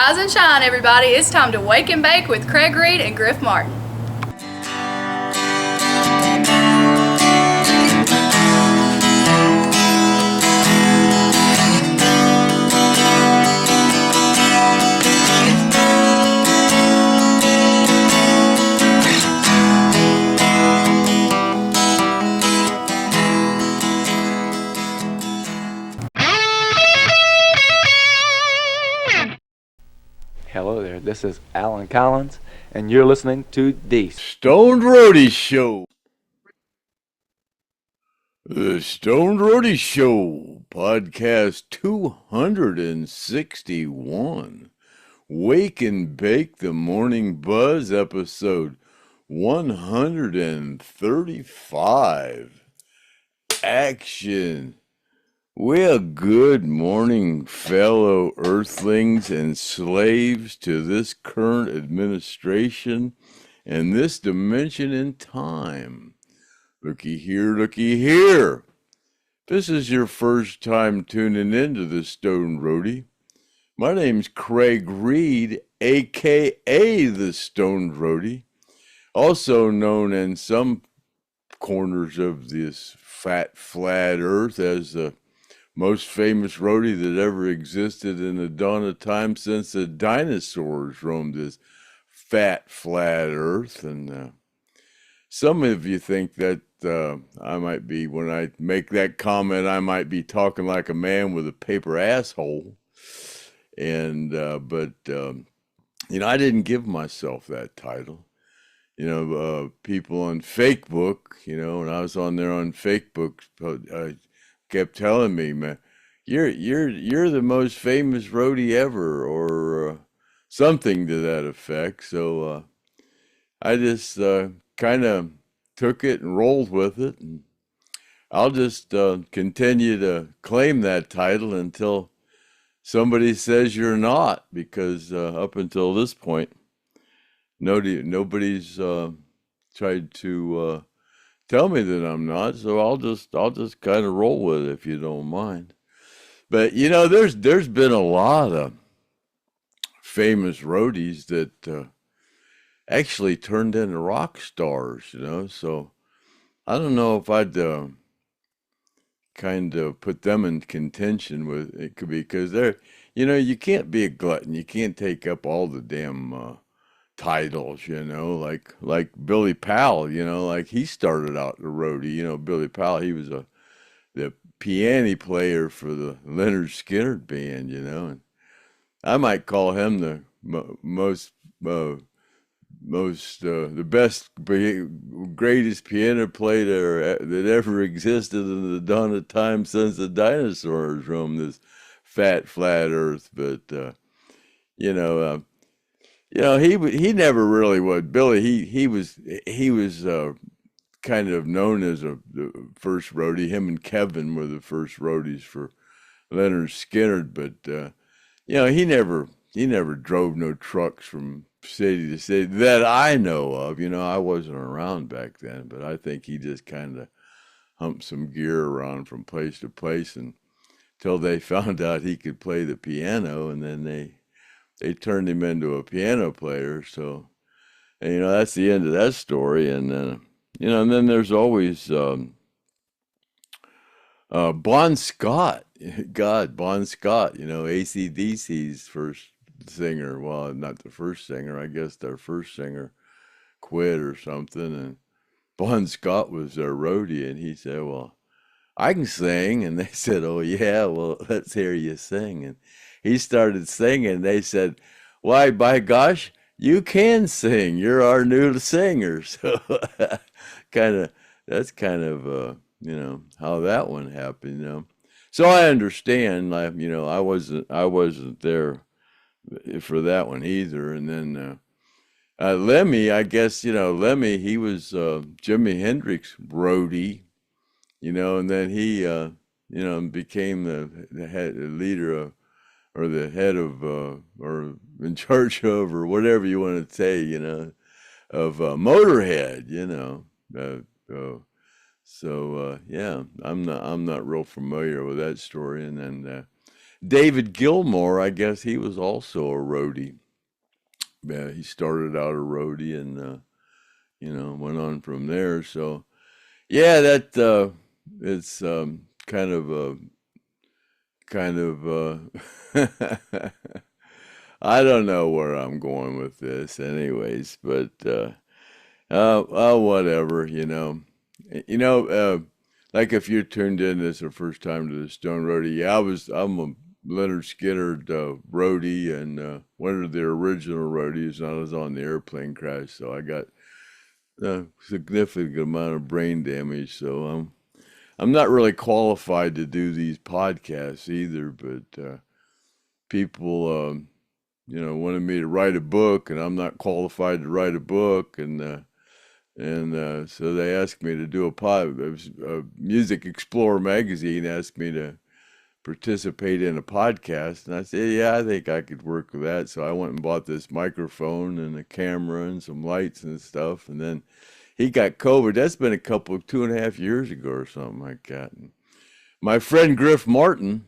Rise and shine, everybody. It's time to wake and bake with Craig Reed and Griff Martin. Hello there, this is Alan Collins, and you're listening to the STONED Roadie Show. The STONED Roadie Show, podcast 261. Wake and Bake the Morning Buzz, episode 135. Action. Well, good morning, fellow earthlings and slaves to this current administration and this dimension in time. Looky here, looky here. This is your first time tuning into the STONED Roadie. My name's Craig Reed, a.k.a. the STONED Roadie, also known in some corners of this fat, flat earth as the most famous roadie that ever existed in the dawn of time since the dinosaurs roamed this fat, flat earth. And some of you think that I might be, when I make that comment, I might be talking like a man with a paper asshole. And, but I didn't give myself that title. People on Fakebook, when I was on there on Fakebook, kept telling me, man, you're the most famous roadie ever, or something to that effect. So I just kind of took it and rolled with it, and I'll just continue to claim that title until somebody says you're not, because up until this point, nobody's tried to tell me that I'm not, so I'll just kind of roll with it, if you don't mind. But there's been a lot of famous roadies that actually turned into rock stars, so I don't know if I'd kind of put them in contention with it, because they're, you can't be a glutton, you can't take up all the damn titles, like Billy Powell, like he started out the roadie. Billy Powell, he was the piano player for the Lynyrd Skynyrd band, and I might call him the the best, greatest piano player that ever existed in the dawn of time since the dinosaurs roamed this fat, flat earth. But he never really was. Billy, he was kind of known as the first roadie. Him and Kevin were the first roadies for Lynyrd Skynyrd, but he never drove no trucks from city to city that I know of. I wasn't around back then, but I think he just kind of humped some gear around from place to place until they found out he could play the piano, and then they turned him into a piano player. So, and, that's the end of that story. And and then there's always Bon Scott. God, Bon Scott, AC/DC's first singer. Well, not the first singer. I guess their first singer quit or something. And Bon Scott was their roadie, and he said, well, I can sing. And they said, oh, yeah, well, let's hear you sing. And he started singing. They said, why, by gosh, you can sing. You're our new singer. So that's kind of how that one happened, So I understand, I wasn't there for that one either. And then Lemmy, I guess, Lemmy, he was Jimi Hendrix roadie, and then he became the head leader of, or the head of, or in charge of, or whatever you want to say, of Motorhead, So yeah, I'm not real familiar with that story. And then David Gilmour, I guess he was also a roadie. Yeah, he started out a roadie and went on from there. So yeah, that it's kind of I don't know where I'm going with this, anyways, but whatever, like if you tuned in this the first time to the Stone Roadie, yeah, I'm a Lynyrd Skynyrd roadie and one of the original roadies. I was on the airplane crash, so I got a significant amount of brain damage. So I'm not really qualified to do these podcasts either, but people wanted me to write a book, and I'm not qualified to write a book, and so they asked me to do Music Explorer magazine asked me to participate in a podcast, and I said, yeah, I think I could work with that. So I went and bought this microphone and a camera and some lights and stuff, and then he got COVID. That's been 2.5 years ago or something like that. And my friend Griff Martin,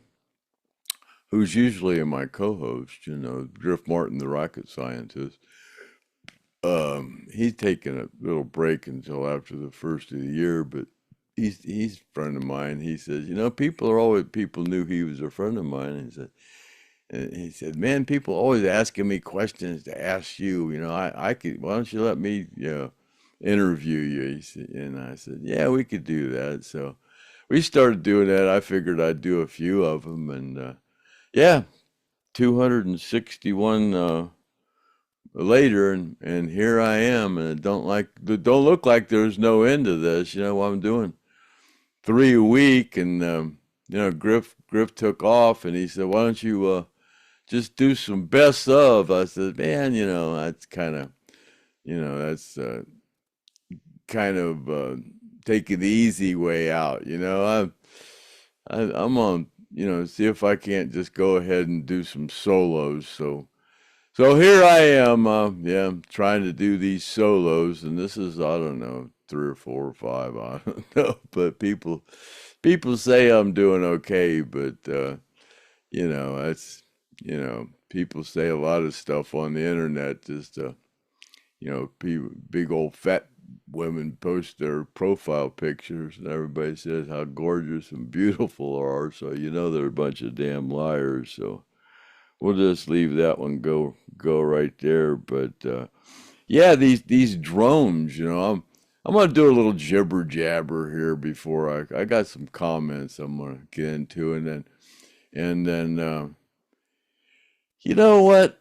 who's usually my co-host, Griff Martin, the rocket scientist, he's taking a little break until after the first of the year, but he's a friend of mine. He says, people knew he was a friend of mine. He said, man, people always asking me questions to ask you. I could. Why don't you let me, interview you? He said, and I said, yeah, we could do that. So we started doing that. I figured I'd do a few of them, and yeah, 261 later, and here I am, and it don't look like there's no end to this. I'm doing 3 a week, and Griff took off, and he said, why don't you just do some best of? I said, man, that's kind of taking the easy way out. I'm on, see if I can't just go ahead and do some solos. So here I am, trying to do these solos, and this is, I don't know, 3 or 4 or 5, I don't know, but people say I'm doing okay, but that's, people say a lot of stuff on the internet, just big old fat women post their profile pictures, and everybody says how gorgeous and beautiful they are, so they're a bunch of damn liars. So we'll just leave that one go right there. But yeah, these drones, I'm gonna do a little jibber jabber here before I got some comments I'm gonna get into, and then you know what?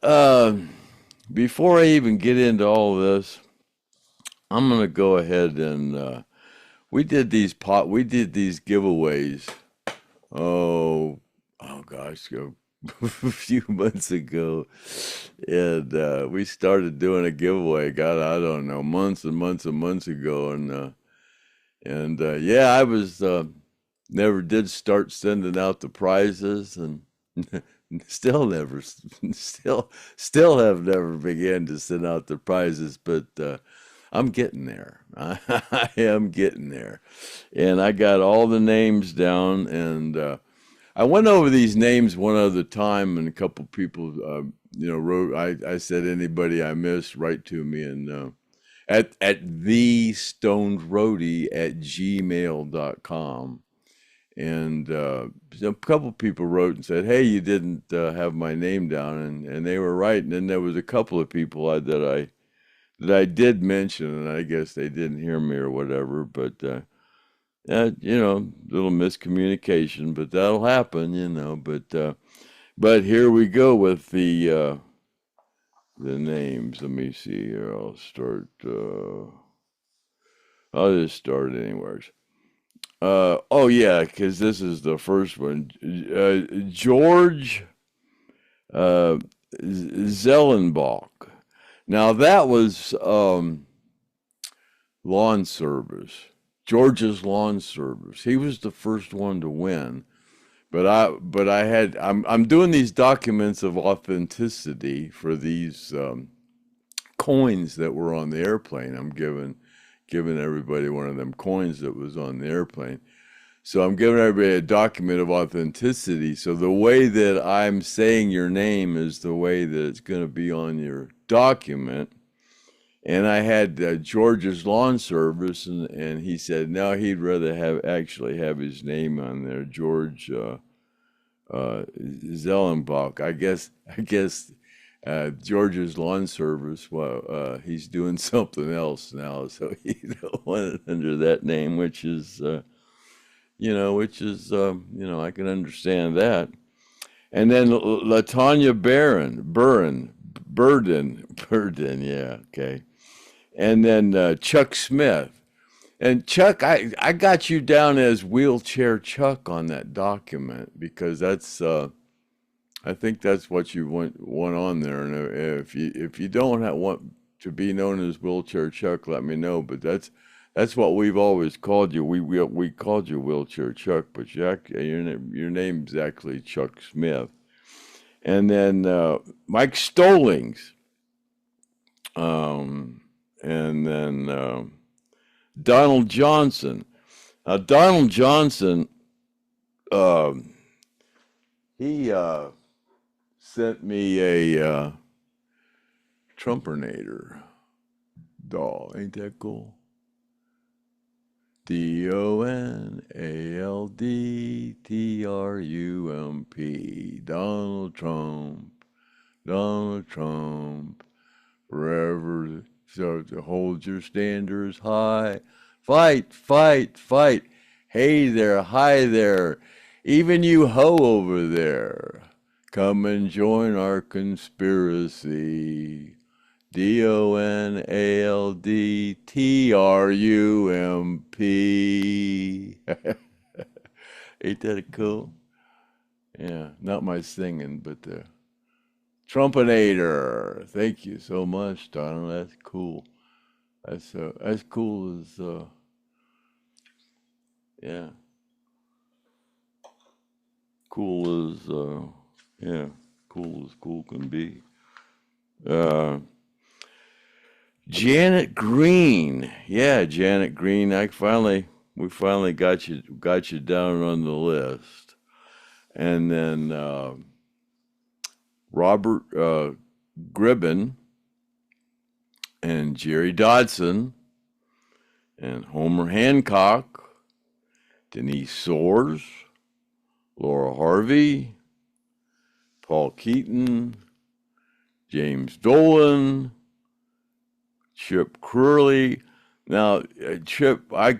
Before I even get into all this, I'm gonna go ahead and we did these giveaways. Oh gosh, a few months ago, and we started doing a giveaway. God, I don't know, months and months and months ago, and yeah, I was never did start sending out the prizes, and still have never began to send out the prizes, but I'm getting there. I am getting there, and I got all the names down, and I went over these names one other time, and a couple people, wrote. I said, anybody I missed, write to me, and at the stonedroadie@gmail.com. And a couple people wrote and said, hey, you didn't have my name down, and they were right. And then there was a couple of people that I did mention, and I guess they didn't hear me or whatever, but little miscommunication, but that'll happen, but here we go with the names. Let me see here. I'll just start anywhere. Oh yeah, because this is the first one. George Zellenbach. Now that was lawn service. George's Lawn Service. He was the first one to win. I'm doing these documents of authenticity for these coins that were on the airplane. I'm giving everybody one of them coins that was on the airplane. So I'm giving everybody a document of authenticity. So the way that I'm saying your name is the way that it's going to be on your document. And I had George's lawn service, and he said no, he'd rather actually have his name on there, George Zellenbach. I guess George's lawn service. Well, he's doing something else now, so he don't want it under that name, which is I can understand that. And then Latanya Burden, yeah, okay. And then Chuck Smith. And Chuck, I got you down as Wheelchair Chuck on that document because that's I think that's what you want on there. And if you don't want to be known as Wheelchair Chuck, let me know. But that's what we've always called you. We called you Wheelchair Chuck, but your name's actually Chuck Smith. And then Mike Stolings. And then Donald Johnson. Now, Donald Johnson, he sent me a Trumpinator doll. Ain't that cool? DONALDTRUMP. Donald Trump. Forever, so to hold your standards high. Fight. Hey there, hi there. Even you ho over there. Come and join our conspiracy. DONALDTRUMP. Ain't that cool? Yeah, not my singing, but the Trumpinator. Thank you so much, Donald. That's cool. That's as cool as yeah. Cool as cool can be. Janet Green. Yeah, Janet Green. We finally got you down on the list. And then Robert Gribben and Jerry Dodson and Homer Hancock, Denise Soares, Laura Harvey, Paul Keaton, James Dolan, Chip Curley. Now, Chip, I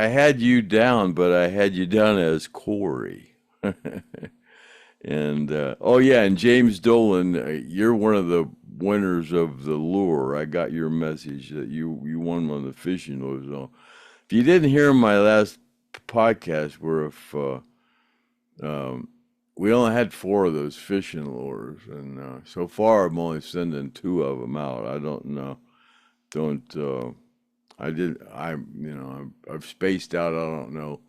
had you down, but I had you down as Corey. And and James Dolan, you're one of the winners of the lure. I got your message that you won one of the fishing lures. So if you didn't hear my last podcast, where if we only had 4 of those fishing lures, and so far I'm only sending 2 of them out. I don't know. I've spaced out. I don't know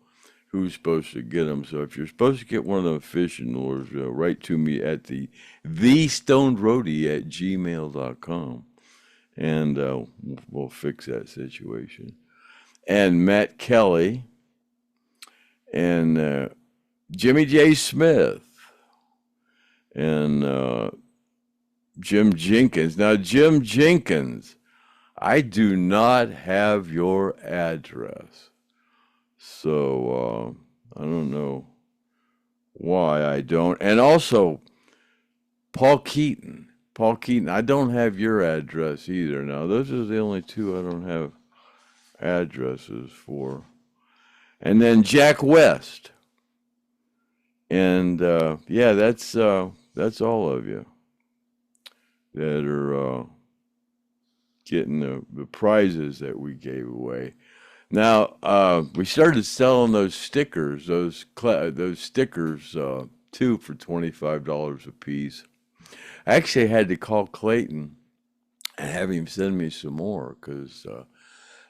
who's supposed to get them. So if you're supposed to get one of them fishing lures, write to me at the STONEDRoadie@gmail.com, and we'll fix that situation. And Matt Kelly and Jimmy J. Smith and Jim Jenkins. Now, Jim Jenkins, I do not have your address. So I don't know why I don't. And also, Paul Keaton, I don't have your address either. Now, those are the only 2 I don't have addresses for. And then Jack West. And that's all of you that are getting the prizes that we gave away. Now, we started selling those stickers, those stickers, too, for $25 a piece. I actually had to call Clayton and have him send me some more, because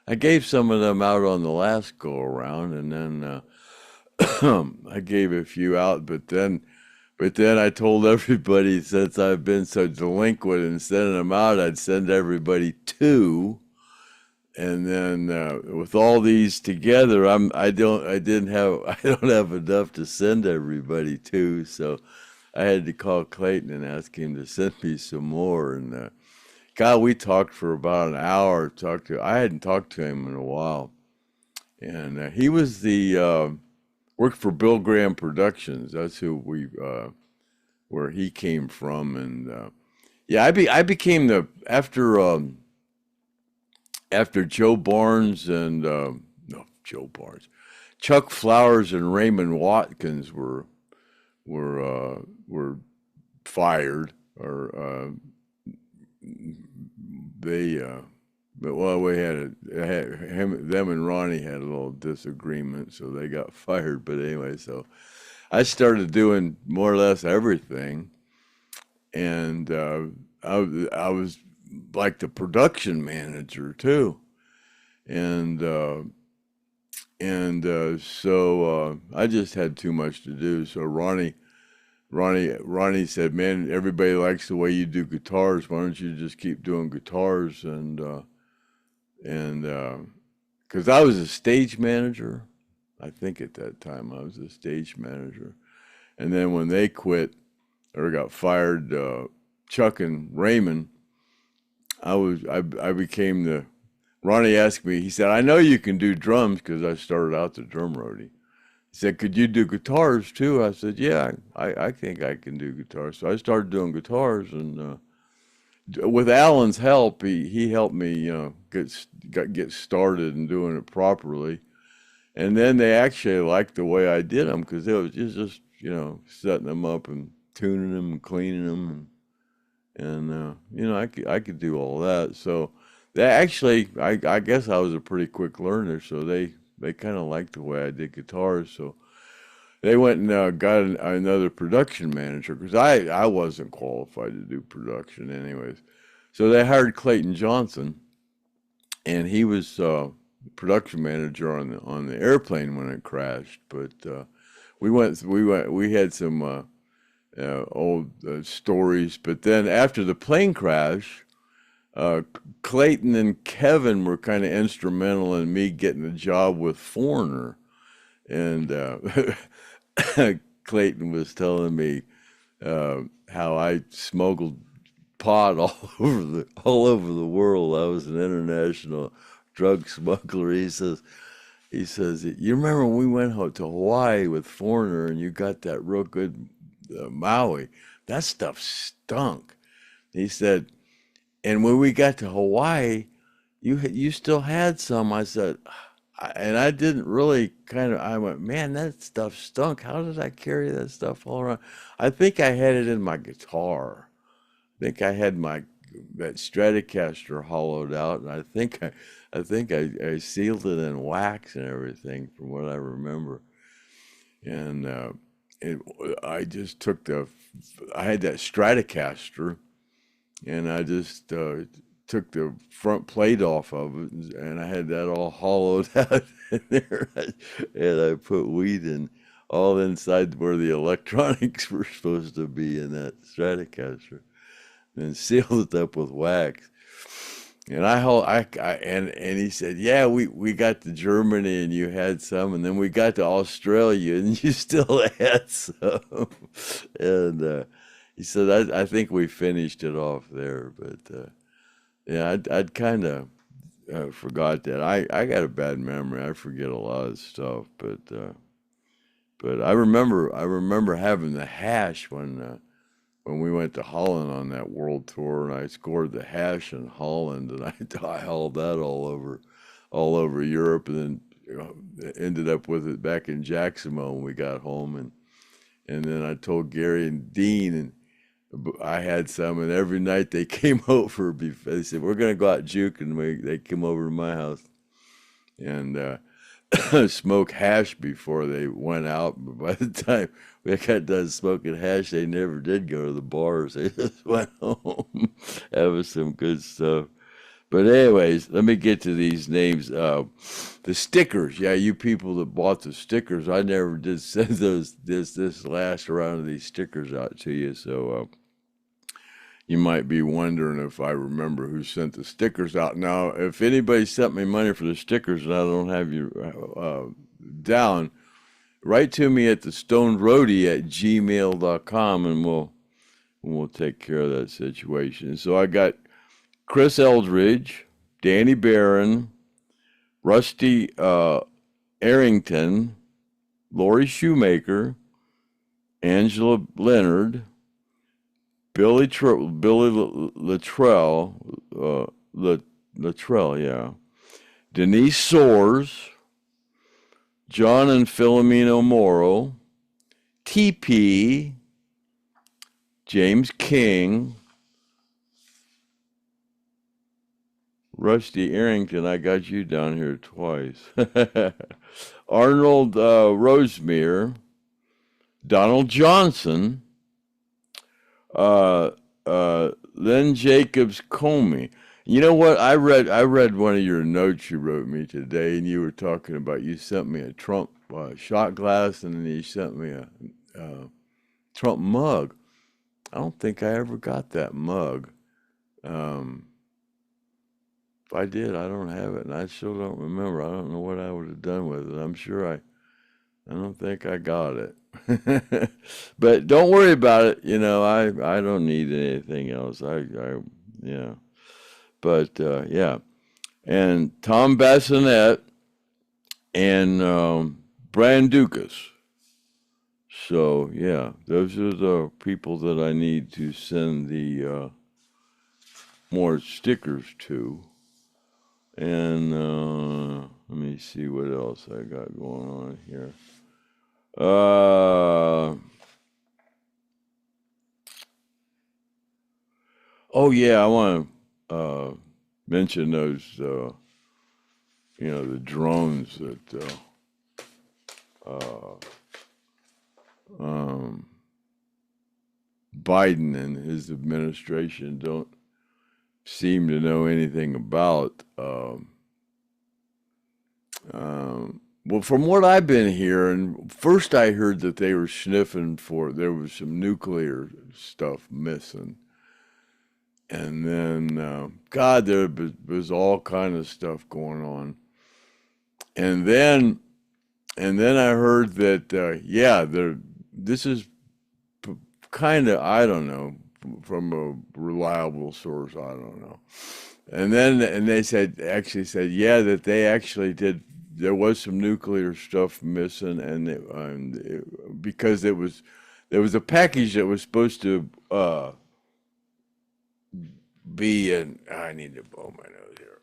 I gave some of them out on the last go-around, and then I gave a few out, but then I told everybody, since I've been so delinquent in sending them out, I'd send everybody 2. and then with all these together, I don't have enough to send everybody to, so I had to call Clayton and ask him to send me some more. And God, we talked for about an hour. I hadn't talked to him in a while, and he was the worked for Bill Graham Productions. That's who where he came from, and yeah, I became the after Joe Barnes and no Joe Barnes, Chuck Flowers and Raymond Watkins were fired, or they well, them and Ronnie had a little disagreement, so they got fired. But anyway, so I started doing more or less everything, and I was like the production manager too, and so I just had too much to do. So Ronnie said, "Man, everybody likes the way you do guitars. Why don't you just keep doing guitars?" And because I was a stage manager, I think at that time I was a stage manager, and then when they quit or got fired, Chuck and Raymond, I became the. Ronnie asked me. He said, "I know you can do drums because I started out the drum roadie." He said, "Could you do guitars too?" I said, "Yeah, I think I can do guitars." So I started doing guitars, and with Alan's help, he helped me, get started and doing it properly. And then they actually liked the way I did them because it was just setting them up and tuning them and cleaning them, and I could do all that. So they actually, I guess I was a pretty quick learner, so they kind of liked the way I did guitars. So they went and got another production manager because I wasn't qualified to do production anyways. So they hired Clayton Johnson, and he was production manager on the airplane when it crashed. But we had some old stories. But then after the plane crash, Clayton and Kevin were kind of instrumental in me getting a job with Foreigner, and Clayton was telling me how I smuggled pot all over the world. I was an international drug smuggler. He says, "You remember when we went to Hawaii with Foreigner and you got that real good Maui? That stuff stunk." He said, "And when we got to Hawaii, you still had some." I said, and I didn't really I went, "Man, that stuff stunk. How did I carry that stuff all around?" I think I had it in my guitar. I think I had that Stratocaster hollowed out, and I think I sealed it in wax and everything, from what I remember. And I just I had that Stratocaster, and I just took the front plate off of it, and I had that all hollowed out in there, and I put weed in all inside where the electronics were supposed to be in that Stratocaster, and sealed it up with wax. And and he said, "Yeah, we got to Germany and you had some, and then we got to Australia and you still had some." And he said, I think we finished it off there, but yeah, I'd kind of forgot that. I got a bad memory. I forget a lot of stuff, but I remember having the hash when we went to Holland on that world tour, and I scored the hash in Holland, and I hauled that all over Europe, and then ended up with it back in Jacksonville when we got home, and then I told Gary and Dean, and I had some, and every night they came over. They said, "We're gonna go out juking." They came over to my house and smoke hash before they went out. But by the time we got done smoking hash, they never did go to the bars. They just went home having some good stuff. But anyways, let me get to these names. The stickers. Yeah, you people that bought the stickers, I never did send this last round of these stickers out to you. So You might be wondering if I remember who sent the stickers out. Now, if anybody sent me money for the stickers and I don't have you down, write to me at the STONED Roadie at gmail.com, and we'll take care of that situation. So I got Chris Eldridge, Danny Barron, Rusty Arrington, Lori Shoemaker, Angela Lynyrd, Billy Luttrell, yeah, Denise Soares, John and Filomeno Morrow, TP, James King, Rusty Arrington, I got you down here twice, Arnold Rosemere, Donald Johnson, Len Jacobs Comey. You know what? I read one of your notes you wrote me today, and you were talking about, you sent me a Trump shot glass, and then you sent me a Trump mug. I don't think I ever got that mug. If I did, I don't have it, and I still don't remember. I don't know what I would have done with it. I'm sure I don't think I got it. But don't worry about it. You know, I don't need anything else. Yeah. But yeah. And Tom Bassinet and Brian Dukas. So yeah, those are the people that I need to send the more stickers to. And let me see what else I got going on here. Oh yeah, I want to mention those, the drones that Biden and his administration don't seem to know anything about. Well, from what I've been hearing, first I heard that they were sniffing for, there was some nuclear stuff missing. And then, God, there was all kind of stuff going on. And then I heard that, yeah, this is kind of, I don't know, from a reliable source, I don't know. And they actually said, yeah, that they actually did. There was some nuclear stuff missing, because there was a package that was supposed to be in. I need to blow my nose here.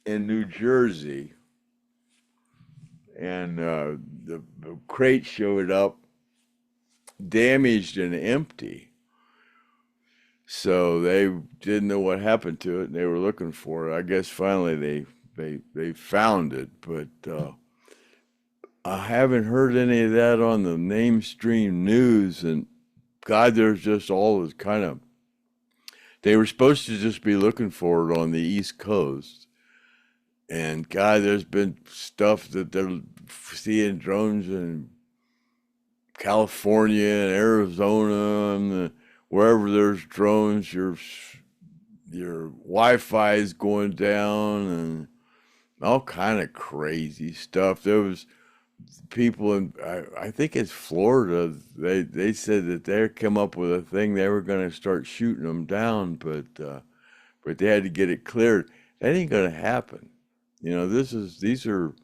In New Jersey, and the crate showed up damaged and empty. So they didn't know what happened to it, and they were looking for it. I guess finally they found it, but I haven't heard any of that on the mainstream news. And God, there's just all this kind of. They were supposed to just be looking for it on the East Coast, and God, there's been stuff that they're seeing drones in California and Arizona and wherever there's drones, your Wi-Fi is going down and all kind of crazy stuff. There was people in, I think it's Florida. They said that they come up with a thing. They were going to start shooting them down, but they had to get it cleared. That ain't going to happen. You know, these are,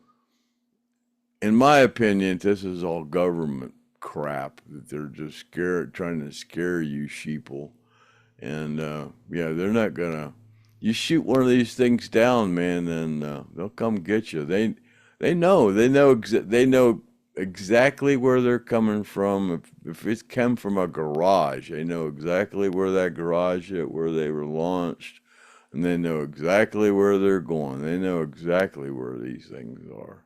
in my opinion, this is all government crap that they're just trying to scare you sheeple. And yeah, they're not gonna. You shoot one of these things down, man, then they'll come get you. They know exactly where they're coming from. If it's come from a garage, they know exactly where that garage is, where they were launched, and they know exactly where they're going. They know exactly where these things are.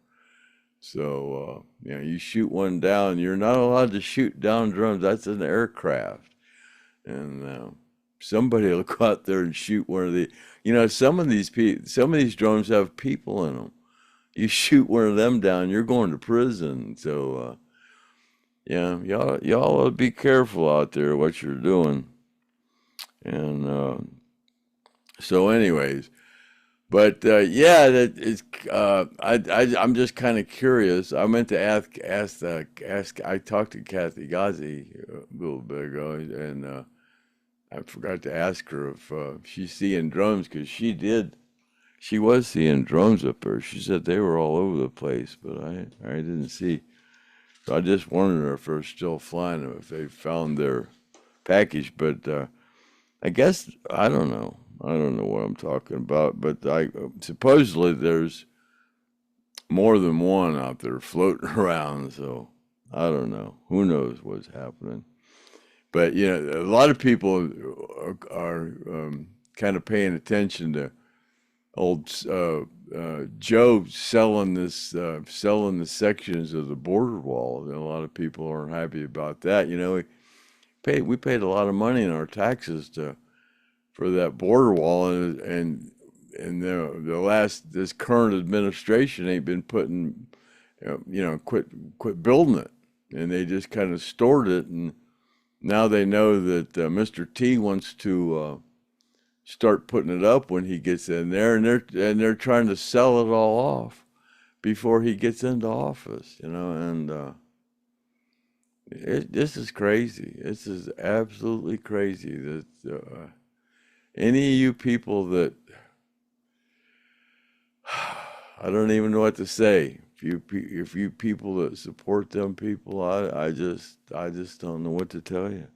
So you shoot one down. You're not allowed to shoot down drones. That's an aircraft, and somebody will go out there and shoot one of the. Some of these drones have people in them. You shoot one of them down, you're going to prison. So Yeah, y'all ought to be careful out there what you're doing. And so, anyways, but yeah, that is. I'm just kind of curious. I meant to ask. I talked to Kathy Ghazi a little bit ago, and I forgot to ask her if she's seeing drums because she did. She was seeing drums up there. She said they were all over the place, but I didn't see. So I just wondered if they're still flying, if they found their package. But I guess I don't know. I don't know what I'm talking about. But I supposedly there's more than one out there floating around. So I don't know. Who knows what's happening? But you know, a lot of people are kind of paying attention to old Joe selling selling the sections of the border wall. And a lot of people are happy about that. You know, we paid a lot of money in our taxes for that border wall, and the last this current administration ain't been putting, quit building it, and they just kind of stored it, and now they know that Mr. T wants to start putting it up when he gets in there, and they're trying to sell it all off before he gets into office, and this is crazy. This is absolutely crazy that any of you people that I don't even know what to say. If you people that support them people, I just don't know what to tell you.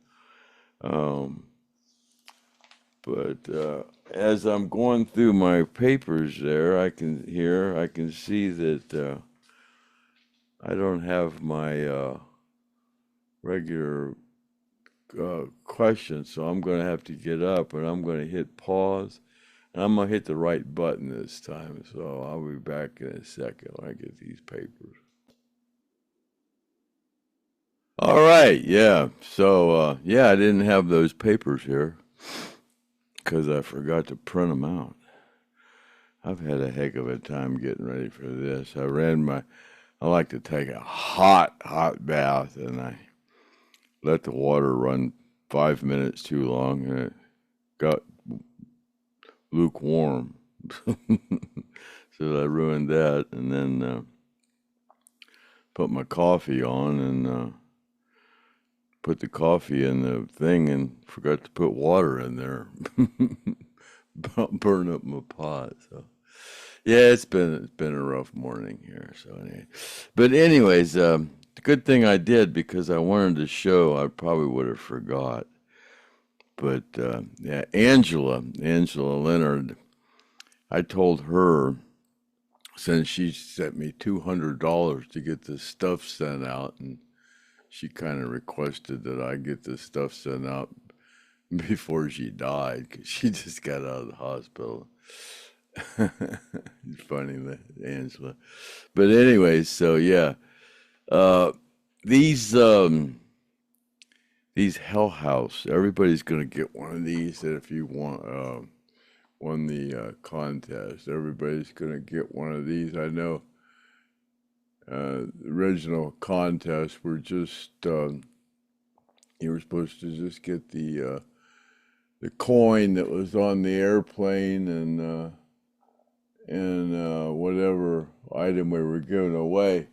But as I'm going through my papers there, I can see that I don't have my regular questions, so I'm going to have to get up and I'm going to hit pause. And I'm going to hit the right button this time, so I'll be back in a second when I get these papers. All right, yeah. So, yeah, I didn't have those papers here because I forgot to print them out. I've had a heck of a time getting ready for this. I like to take a hot bath, and I let the water run 5 minutes too long, and it got lukewarm. So I ruined that, and then put my coffee on and put the coffee in the thing and forgot to put water in there. Burn up my pot. So yeah, it's been a rough morning here. So anyway, but anyways, the good thing I did because I wanted to show. I probably would have forgot. But yeah, Angela Lynyrd, I told her since she sent me $200 to get this stuff sent out, and she kind of requested that I get this stuff sent out before she died because she just got out of the hospital. It's funny, Angela. But anyways, so yeah, uh, these Hell House. Everybody's gonna get one of these. And if you won the contest, everybody's gonna get one of these. I know. The original contests were just you were supposed to just get the coin that was on the airplane and whatever item we were giving away.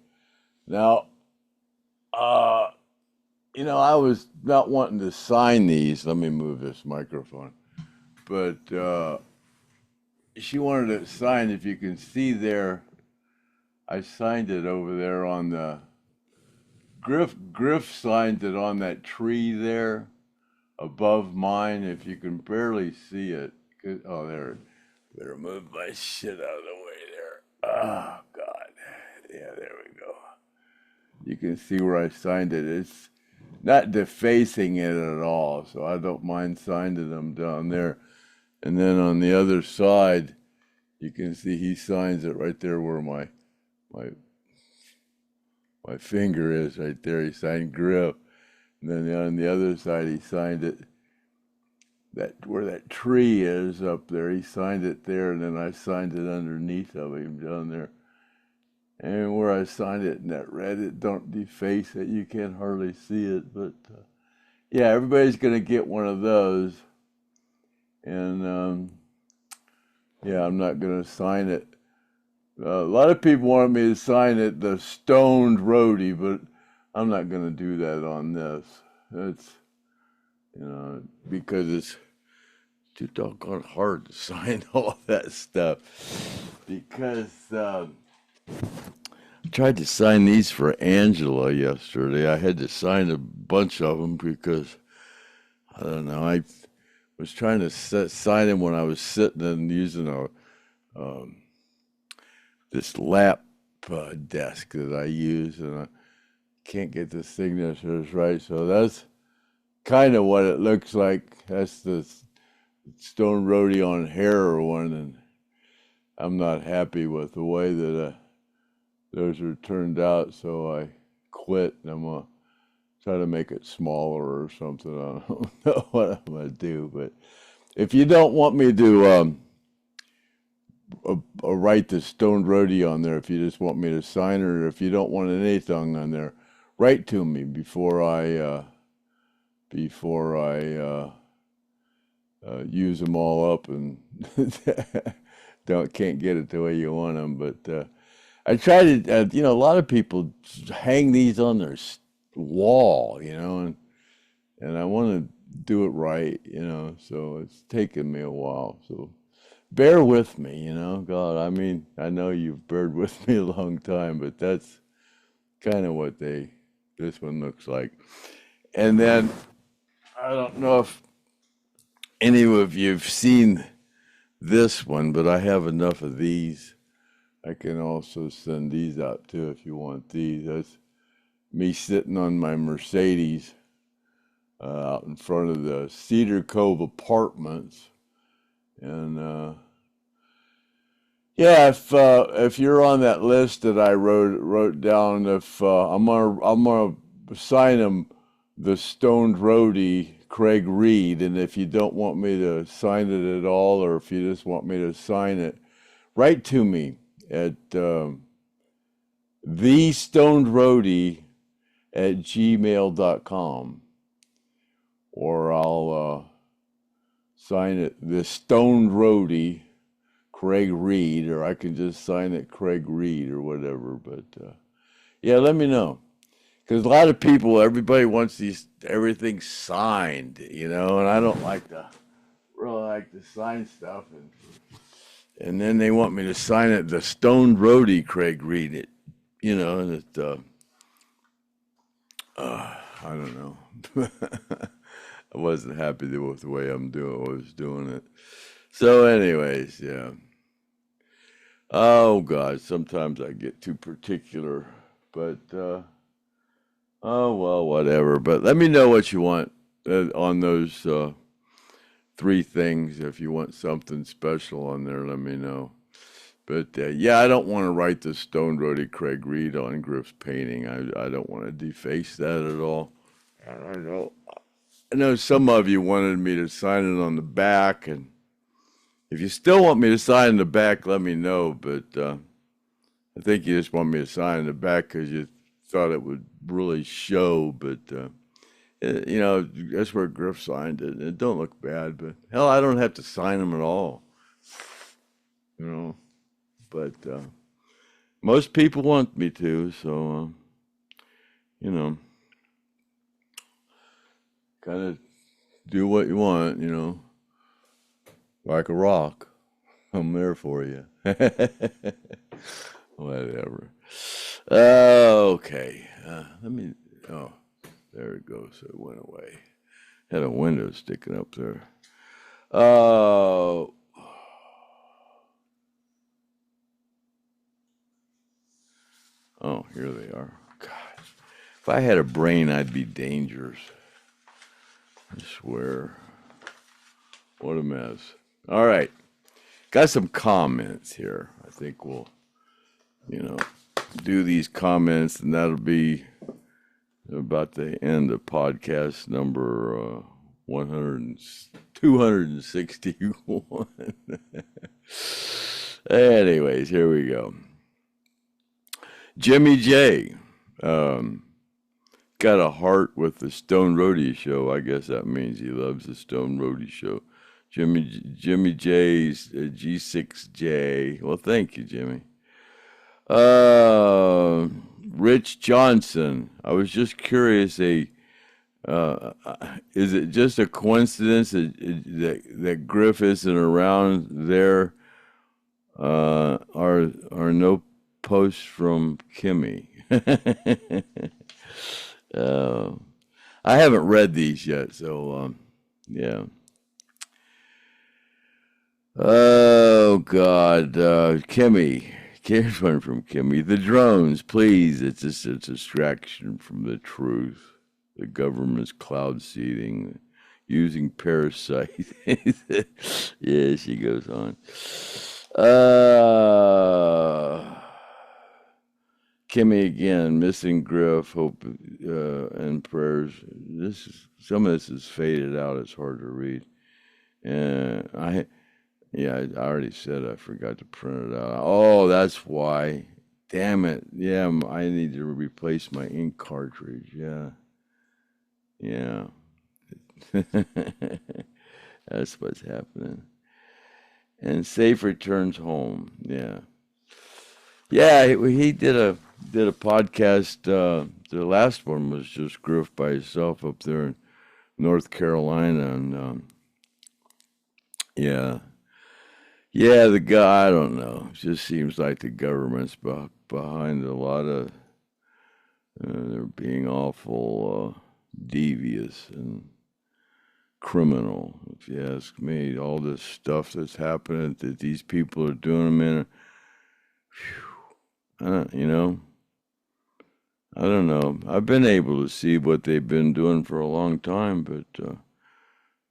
Now, I was not wanting to sign these. Let me move this microphone. But she wanted it signed. If you can see there, I signed it over there on the Griff signed it on that tree there above mine. If you can barely see it, oh, there. Better move my shit out of the way there. Oh God, yeah, there we go. You can see where I signed it. It's not defacing it at all, so I don't mind signing them down there. And then on the other side, you can see he signs it right there where my finger is right there. He signed Griff. And then on the other side, he signed it where that tree is up there. He signed it there, and then I signed it underneath of him down there. And where I signed it in that Reddit, don't deface it. You can't hardly see it, but yeah, everybody's gonna get one of those. And yeah, I'm not gonna sign it. A lot of people want me to sign it, the STONED Roadie, but I'm not gonna do that on this. It's because it's too doggone hard to sign all that stuff. Because I tried to sign these for Angela yesterday. I had to sign a bunch of them because I don't know. I was trying to sign them when I was sitting and using this lap desk that I use, and I can't get the signatures right. So that's kind of what it looks like. That's the STONED Roadie on heroin, and I'm not happy with the way that those are turned out, so I quit, and I'm going to try to make it smaller or something. I don't know what I'm going to do, but if you don't want me to write the STONED Roadie on there, if you just want me to sign it, or if you don't want anything on there, write to me before I use them all up and can't get it the way you want them. But I try to, a lot of people hang these on their wall, and I want to do it right, so it's taken me a while. So bear with me, God, I mean, I know you've bared with me a long time, but that's kind of what this one looks like. And then I don't know if any of you've seen this one, but I have enough of these. I can also send these out too if you want these. That's me sitting on my Mercedes out in front of the Cedar Cove Apartments. And yeah, if you're on that list that I wrote down, if I'm gonna sign them the STONED Roadie Craig Reed, and if you don't want me to sign it at all, or if you just want me to sign it, write to me at thestonedroadie@gmail.com, or I'll sign it the STONED Roadie Craig Reed, or I can just sign it Craig Reed or whatever. But yeah, let me know, because a lot of people, everybody wants everything signed, and I don't really like to sign stuff, and then they want me to sign it the STONED Roadie Craig Reed it, and it I don't know. I wasn't happy with the way I was doing it. So anyways, yeah. Oh God, sometimes I get too particular, but oh well, whatever. But let me know what you want on those three things. If you want something special on there, let me know. But yeah, I don't want to write the STONED Roadie Craig Reed on Griff's painting. I don't want to deface that at all. I know some of you wanted me to sign it on the back, and if you still want me to sign the back, let me know. But I think you just want me to sign the back because you thought it would really show. But that's where Griff signed it. It don't look bad, but hell, I don't have to sign them at all. But most people want me to, so kind of do what you want, like a rock. I'm there for you. Whatever. Okay. Oh, there it goes. It went away. Had a window sticking up there. Oh, here they are. Gosh. If I had a brain, I'd be dangerous. I swear. What a mess. All right. Got some comments here. I think we'll, do these comments, and that'll be about the end of podcast number 261. Anyways, here we go. Jimmy J. Got a heart with the Stone Roadie show. I guess that means he loves the Stone Roadie show. Jimmy J's G6J. Well, thank you, Jimmy. Rich Johnson. I was just curious. Is it just a coincidence that Griff isn't around there? Are no posts from Kimmy? I haven't read these yet, so yeah. Oh God, Kimmy. Here's one from Kimmy. The drones, please. It's just a distraction from the truth. The government's cloud seeding, using parasites. Yeah, she goes on. Kimmy again, missing Griff, hope and prayers. Some of this is faded out. It's hard to read. I already said I forgot to print it out. Oh, that's why. Damn it. Yeah, I need to replace my ink cartridge. Yeah. That's what's happening. And safe returns home. Yeah. Yeah, he did a podcast. The last one was just Griff by himself up there in North Carolina, and yeah, the guy. I don't know. It just seems like the government's behind a lot of. They're being awful devious and criminal, if you ask me. All this stuff that's happening that these people are doing, man. I don't know. I've been able to see what they've been doing for a long time, but a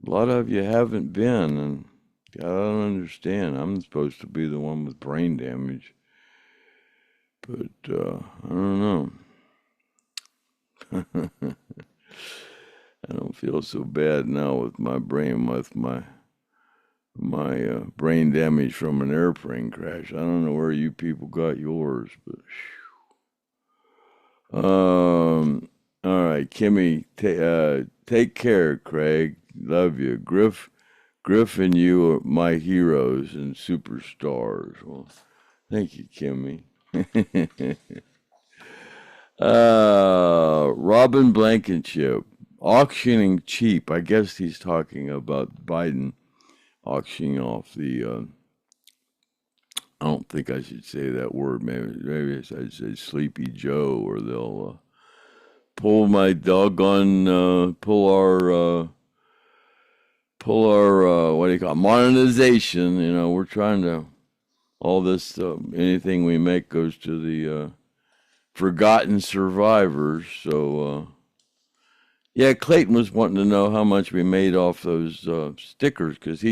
lot of you haven't been, and I don't understand. I'm supposed to be the one with brain damage, but I don't know. I don't feel so bad now with my brain, with my brain damage from an airplane crash. I don't know where you people got yours, but all right, Kimmy, take care, Craig. Love you. Griff and you are my heroes and superstars. Well, thank you, Kimmy. Robin Blankenship, auctioning cheap. I guess he's talking about Biden auctioning off the, I don't think I should say that word. Maybe I should say Sleepy Joe, or they'll pull my doggone, pull our, what do you call it? Monetization. We're trying to, all this, anything we make goes to the forgotten survivors. So, yeah, Clayton was wanting to know how much we made off those stickers, because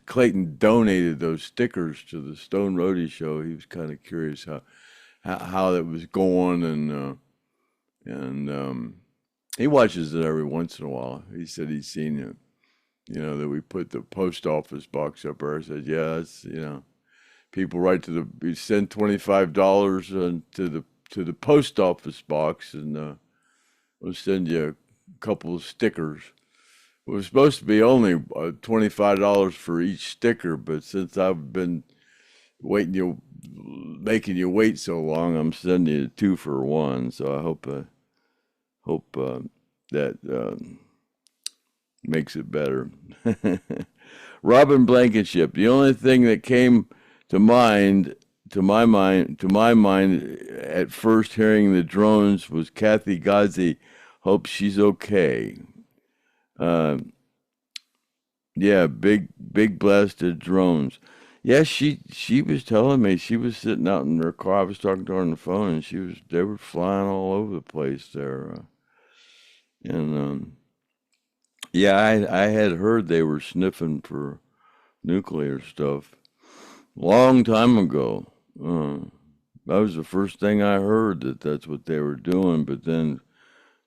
Clayton donated those stickers to the Stone Roadie show. He was kind of curious how that was going, and he watches it every once in a while. He said he's seen it, that we put the post office box up there. I said, yeah, that's, people write we send $25 to the post office box, and we'll send you a couple of stickers. It was supposed to be only $25 for each sticker, but since I've been making you wait so long, I'm sending you 2 for 1. So I hope that makes it better. Robin Blankenship. The only thing that came to my mind at first hearing the drones was Kathy Ghazi. Hope she's okay. Yeah, big blasted drones. Yeah, she was telling me she was sitting out in her car. I was talking to her on the phone, and they were flying all over the place there. And yeah, I had heard they were sniffing for nuclear stuff long time ago. That was the first thing I heard, that's what they were doing. But then,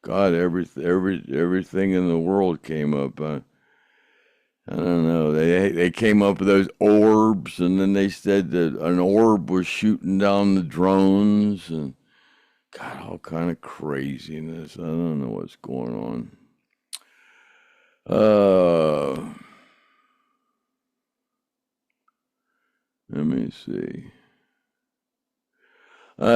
God, everything in the world came up. I don't know. They came up with those orbs, and then they said that an orb was shooting down the drones, and got all kind of craziness. I don't know what's going on. Let me see.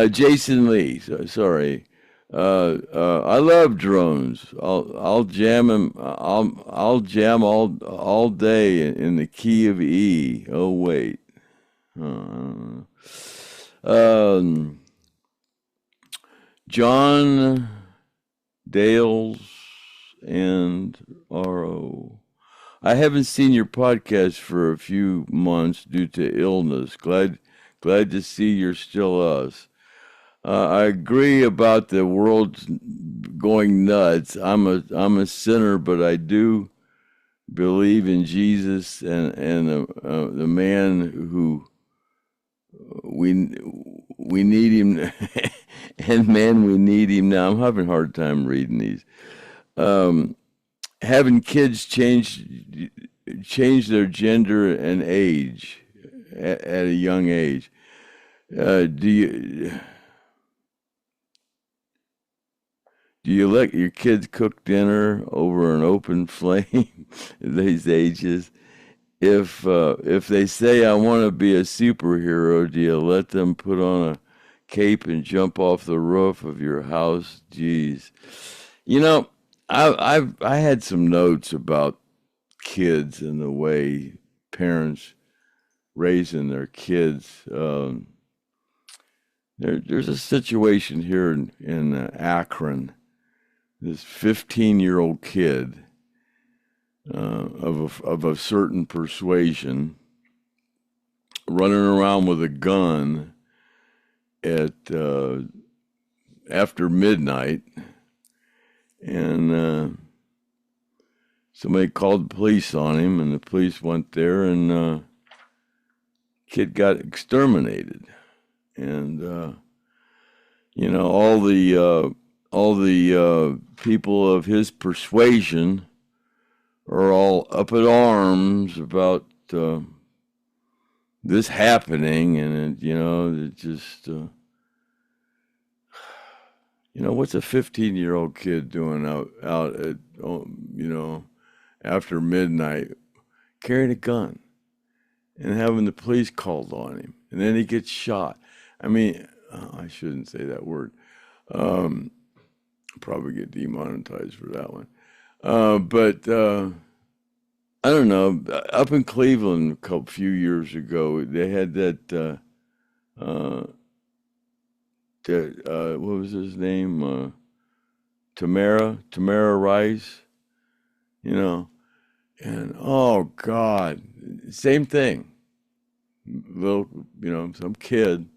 Jason Lee, sorry. I love drones. I'll jam 'em. I'll jam all day in the key of E. Oh wait. I don't know. John Dales and R.O. I haven't seen your podcast for a few months due to illness. Glad to see you're still us. I agree about the world going nuts. I'm a sinner, but I do believe in Jesus and the man who we need him, and man, we need him now. I'm having a hard time reading these. Having kids change their gender and age at a young age. Do you let your kids cook dinner over an open flame at these ages? If they say, I want to be a superhero, do you let them put on a cape and jump off the roof of your house? Jeez. You know, I had some notes about kids and the way parents raising their kids. There's a situation here in Akron. This 15-year-old kid of a certain persuasion running around with a gun at after midnight, and somebody called the police on him, and the police went there, and kid got exterminated. And you know, all the people of his persuasion are all up in arms about this happening, and it just what's a 15-year-old kid doing out at after midnight carrying a gun and having the police called on him, and then he gets shot. I mean, I shouldn't say that word. Probably get demonetized for that one. But I don't know. Up in Cleveland a few years ago, they had that. What was his name? Tamara Rice. And oh God, same thing. Little, some kid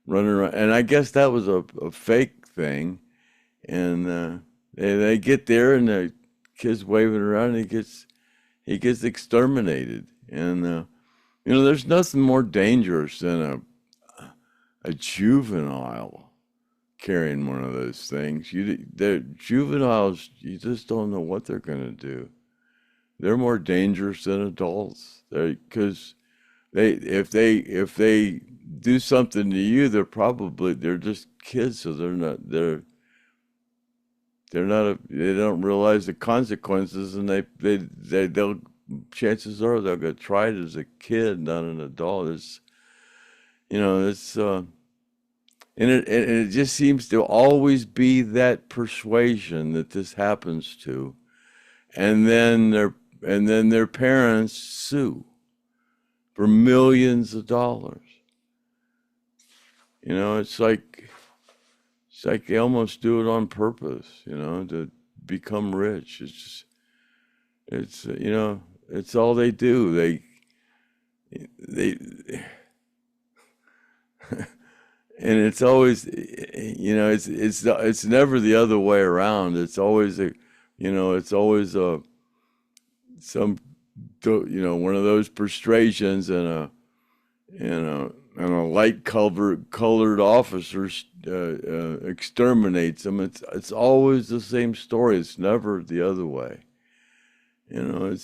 running around, and I guess that was a fake thing. And they get there, and the kid's waving around, and he gets exterminated. And there's nothing more dangerous than a juvenile carrying one of those things. The juveniles, you just don't know what they're going to do. They're more dangerous than adults. Because if they do something to you, they're just kids, so they don't realize the consequences, and they'll chances are they'll get tried as a kid, not an adult. And it just seems to always be that persuasion that this happens to, and then their parents sue for millions of dollars. It's like they almost do it on purpose, to become rich. It's all they do. They and it's always, it's never the other way around. It's always one of those frustrations, and a light colored officer exterminates them. It's always the same story. It's never the other way. And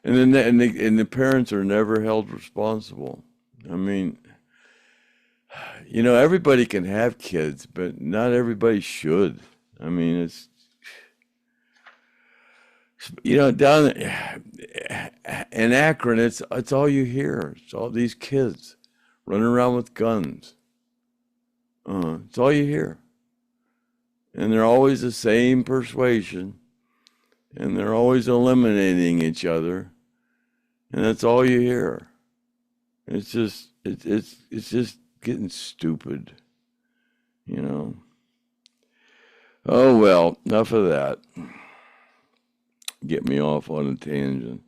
then the parents are never held responsible. I mean, You know, everybody can have kids, but not everybody should. I mean, it's, you know, down in Akron, it's all you hear. It's all these kids running around with guns. It's all you hear. And they're always the same persuasion, and they're always eliminating each other, and that's all you hear. It's just it's just getting stupid, you know. Oh well, enough of that. Get me off on a tangent.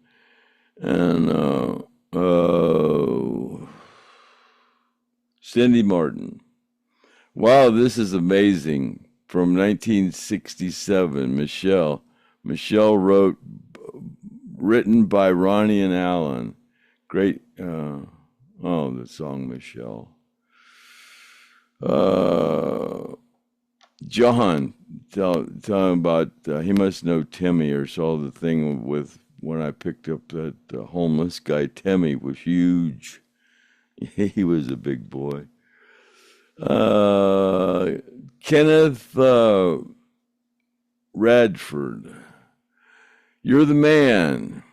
And Cindy Martin. Wow, this is amazing. From 1967, Michelle wrote, written by Ronnie and Alan. Great, the song Michelle. John, tell him about, he must know Timmy or saw the thing with, when I picked up that homeless guy. Timmy was huge. He was a big boy. Kenneth Radford, you're the man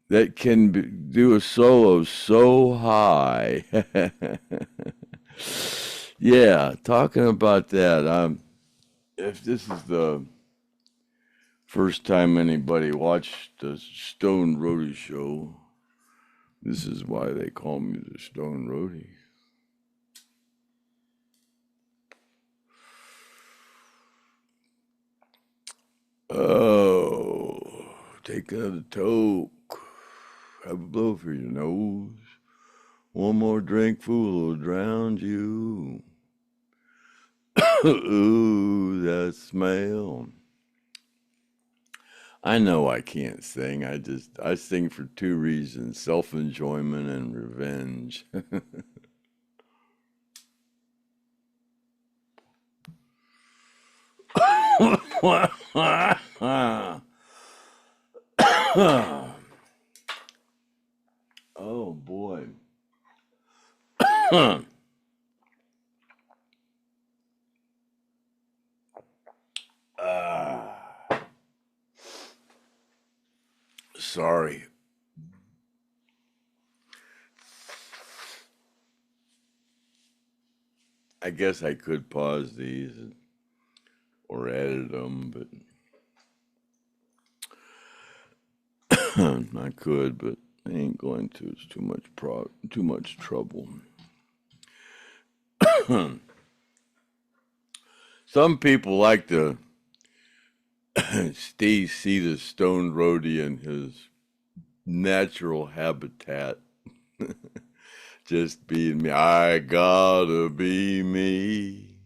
that can do a solo so high. Yeah, talking about that. If this is the first time anybody watched the Stone Roadie show, this is why they call me the Stone Roadie. Oh, take another toke. Have a blow for your nose. One more drink, fool, will drown you. Ooh, that smell. I know I can't sing. I sing for two reasons: self-enjoyment and revenge. Oh boy. Sorry. I guess I could pause these or edit them, but I could, but I ain't going to. It's too much trouble. Some people like to see the Stone Roadie in his natural habitat. Just being me. I gotta be me.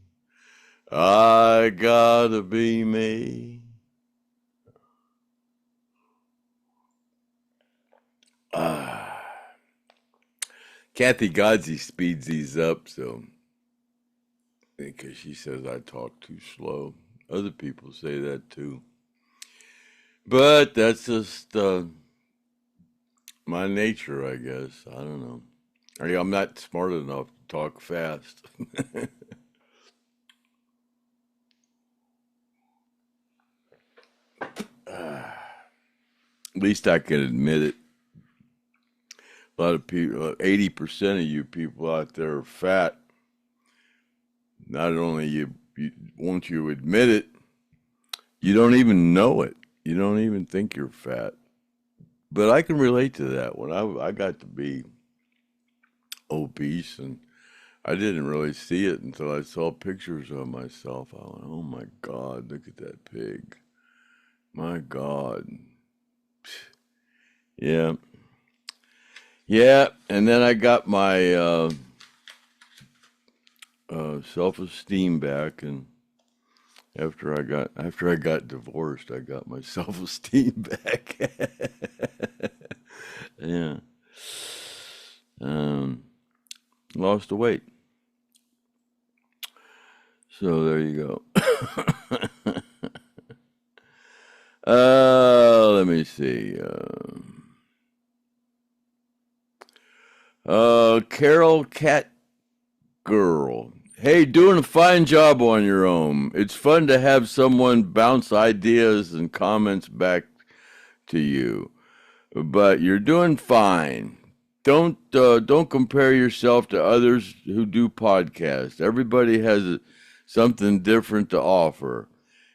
I gotta be me. Kathy Godsey speeds these up, so because she says I talk too slow. Other people say that too. But that's just my nature, I guess. I don't know. I'm not smart enough to talk fast. At least I can admit it. A lot of people, 80% of you people out there are fat. Not only won't you admit it, you don't even know it. You don't even think you're fat. But I can relate to that. When I got to be obese, and I didn't really see it until I saw pictures of myself. I went, oh my God, look at that pig. My God. Yeah. Yeah, and then I got my self-esteem back, and after I got divorced, I got my self-esteem back. Yeah. Lost the weight. So there you go. Let me see. Carol Cat Girl. Hey, doing a fine job on your own. It's fun to have someone bounce ideas and comments back to you, but you're doing fine. Don't compare yourself to others who do podcasts. Everybody has something different to offer.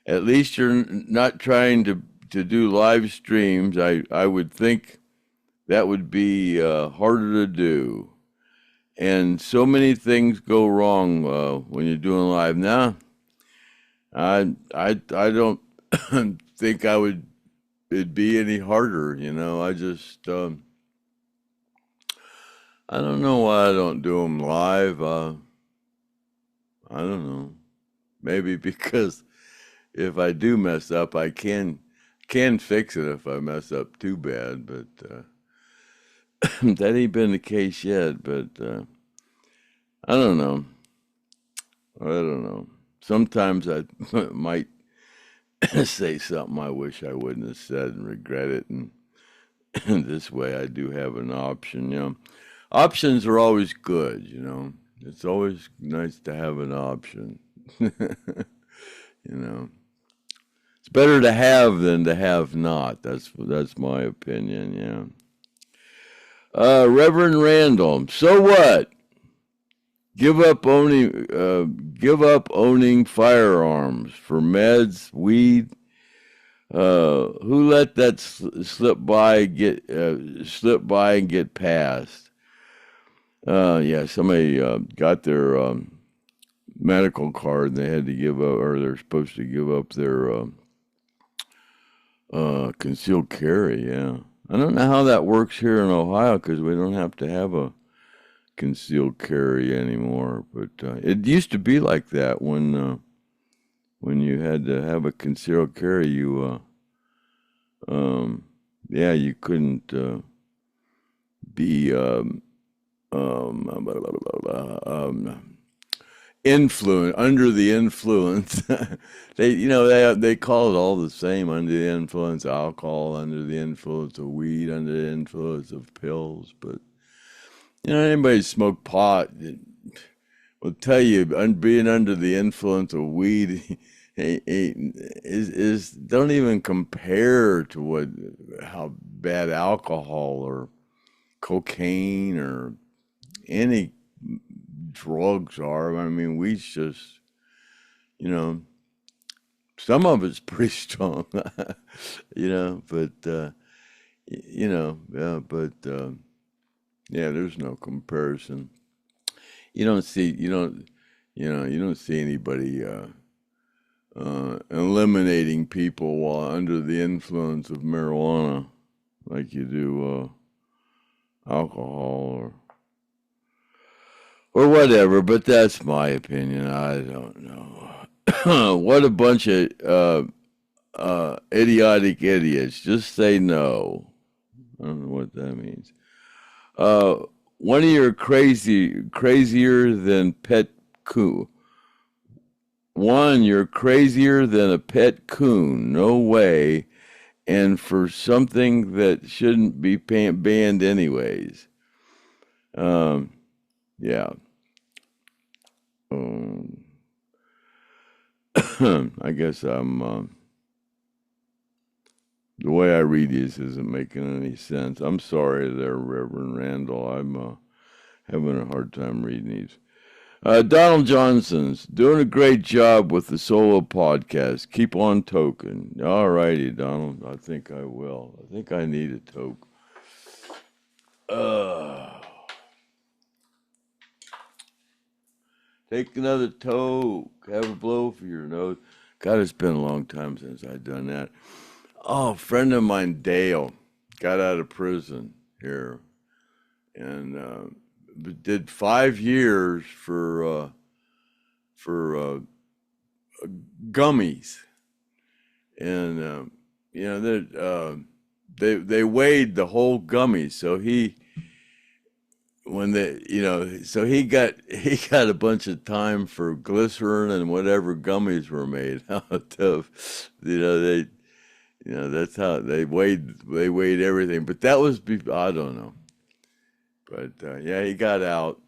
At least you're not trying to do live streams. I would think that would be harder to do. And so many things go wrong when you're doing live. Now, I don't think I would it'd be any harder. I just I don't know why I don't do them live. I don't know. Maybe because if I do mess up, I can fix it if I mess up too bad. But that ain't been the case yet. But I don't know. I don't know. Sometimes I might say something I wish I wouldn't have said and regret it. And this way I do have an option. Options are always good. It's always nice to have an option. It's better to have than to have not. That's my opinion, yeah. Reverend Randall, so what? Give up owning firearms for meds, weed. Who let that slip by and get passed? Yeah, somebody got their medical card and they had to give up, or they're supposed to give up their concealed carry. Yeah, I don't know how that works here in Ohio because we don't have to have a concealed carry anymore. But it used to be like that when you had to have a concealed carry. You couldn't be under the influence. They call it all the same: under the influence of alcohol, under the influence of weed, under the influence of pills. But anybody smoke pot will tell you being under the influence of weed is don't even compare to how bad alcohol or cocaine or any drugs are. I mean, weed's just, some of it's pretty strong, but there's no comparison. You don't see anybody eliminating people while under the influence of marijuana like you do alcohol or whatever. But that's my opinion. I don't know. What a bunch of idiotic idiots. Just say no. I don't know what that means. One of your crazier than pet coon. One, you're crazier than a pet coon. No way. And for something that shouldn't be banned anyways. Yeah. I guess I'm the way I read these isn't making any sense. I'm sorry there, Reverend Randall. I'm having a hard time reading these. Donald Johnson's doing a great job with the solo podcast. Keep on token. All righty, Donald. I think I will. I think I need a toke. Take another toke. Have a blow for your nose. God, it's been a long time since I've done that. Oh, a friend of mine, Dale, got out of prison here and did 5 years for gummies, and they weighed the whole gummy. So he got a bunch of time for glycerin and whatever gummies were made out of. That's how they weighed everything. But that was I don't know. But yeah, he got out,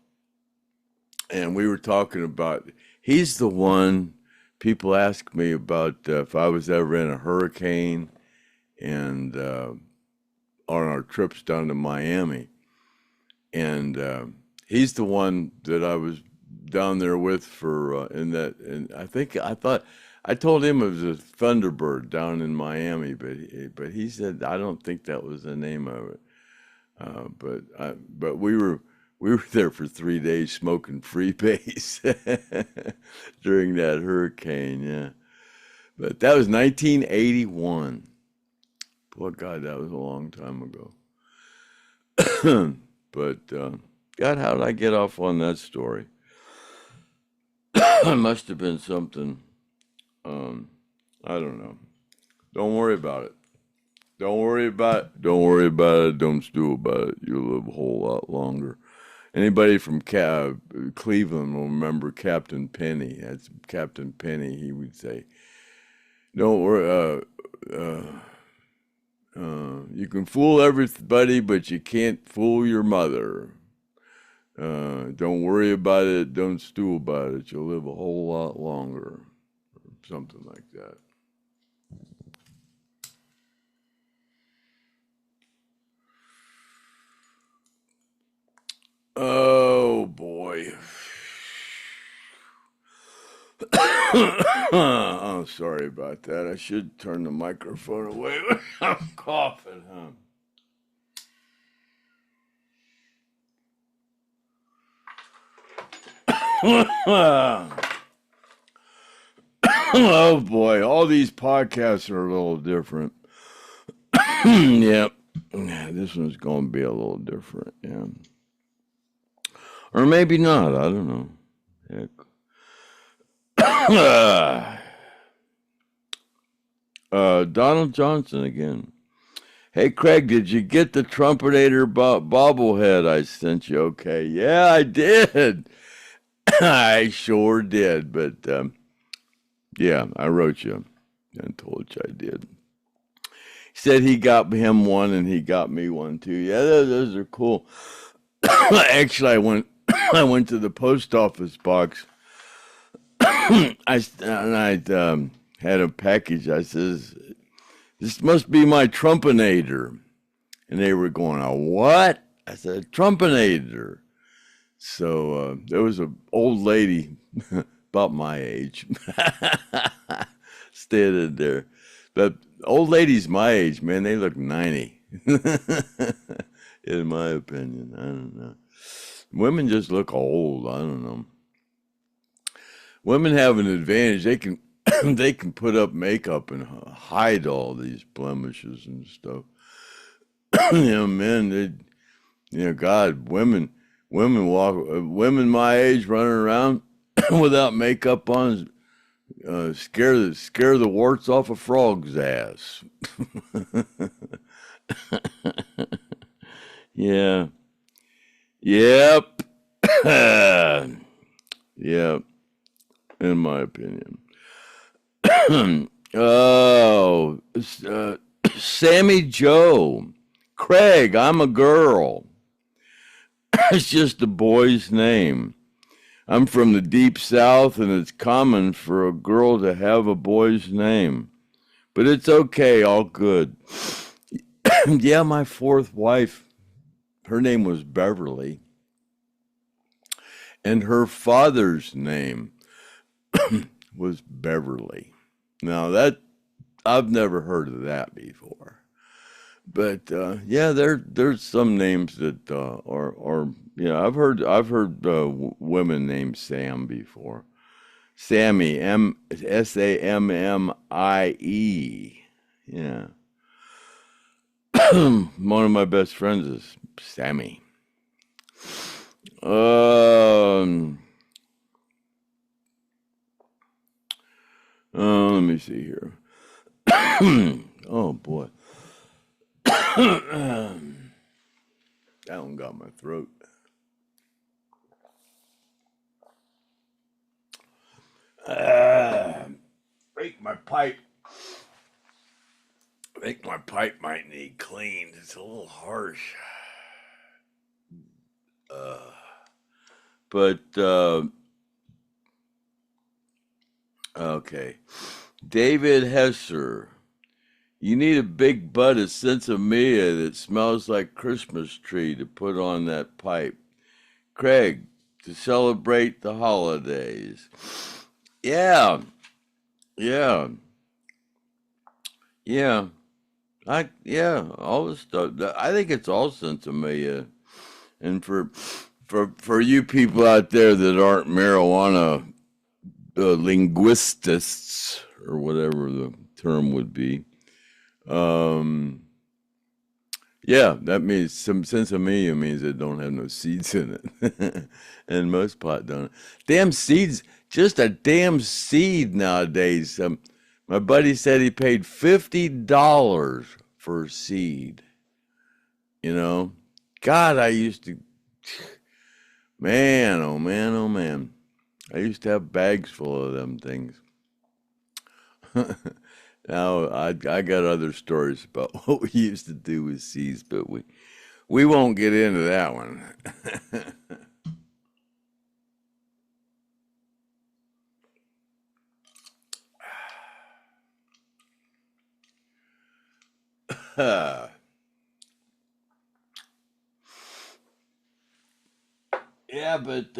and we were talking about, he's the one people ask me about if I was ever in a hurricane and on our trips down to Miami. And he's the one that I was down there with for in that. And I told him it was a Thunderbird down in Miami, but he said I don't think that was the name of it. But we were there for 3 days smoking freebase during that hurricane. Yeah, but that was 1981. Boy, God, that was a long time ago. But God, how did I get off on that story? It must have been something. I don't know. Don't worry about it. Don't worry about it. Don't worry about it. Don't stew about it. You'll live a whole lot longer. Anybody from Cleveland will remember Captain Penny. That's Captain Penny. He would say, "Don't worry. You can fool everybody, but you can't fool your mother. Don't worry about it. Don't stew about it. You'll live a whole lot longer." Or something like that. Oh, boy. Oh, sorry about that. I should turn the microphone away when I'm coughing, huh? Oh, boy. All these podcasts are a little different. Yep. This one's going to be a little different, yeah. Or maybe not. I don't know. Heck. Donald Johnson again. Hey, Craig, did you get the Trumpetator bobblehead I sent you? Okay. Yeah, I did. I sure did. But, yeah, I wrote you and told you I did. He said he got him one and he got me one too. Yeah, those are cool. Actually, I went to the post office box. I had a package. I says, "This must be my Trumpinator," and they were going, "A what?" I said, "Trumpinator." So there was an old lady about my age standing there. But old ladies my age, man, they look 90. In my opinion, I don't know. Women just look old. I don't know. Women have an advantage. They can they can put up makeup and hide all these blemishes and stuff. Men, God, women my age running around without makeup on, scare the warts off a frog's ass. Yeah. Yep. Yep. In my opinion. Oh, Sammy Joe. Craig, I'm a girl. It's just a boy's name. I'm from the deep south, and it's common for a girl to have a boy's name. But it's okay, all good. Yeah, my fourth wife, her name was Beverly, and her father's name was Beverly. Now that I've never heard of that before, but yeah, there's some names that are I've heard women named Sam before. Sammy, Sammie. Yeah. One of my best friends is Sammy. Let me see here. Oh boy. That one got my throat. Think my pipe might need cleaned. It's a little harsh. But But okay, David Hesser. You need a big bud of sensimilla that smells like Christmas tree to put on that pipe. Craig, to celebrate the holidays. Yeah, yeah, yeah. All this stuff. I think it's all sensimilla. And for you people out there that aren't marijuana linguists or whatever the term would be, yeah, that means some sensimilla means it don't have no seeds in it, and most pot don't. Damn seeds, just a damn seed nowadays. My buddy said he paid $50 for a seed. You know, God, I used to, man, oh man, oh man, I used to have bags full of them things. Now I got other stories about what we used to do with seeds, but we won't get into that one. Yeah, but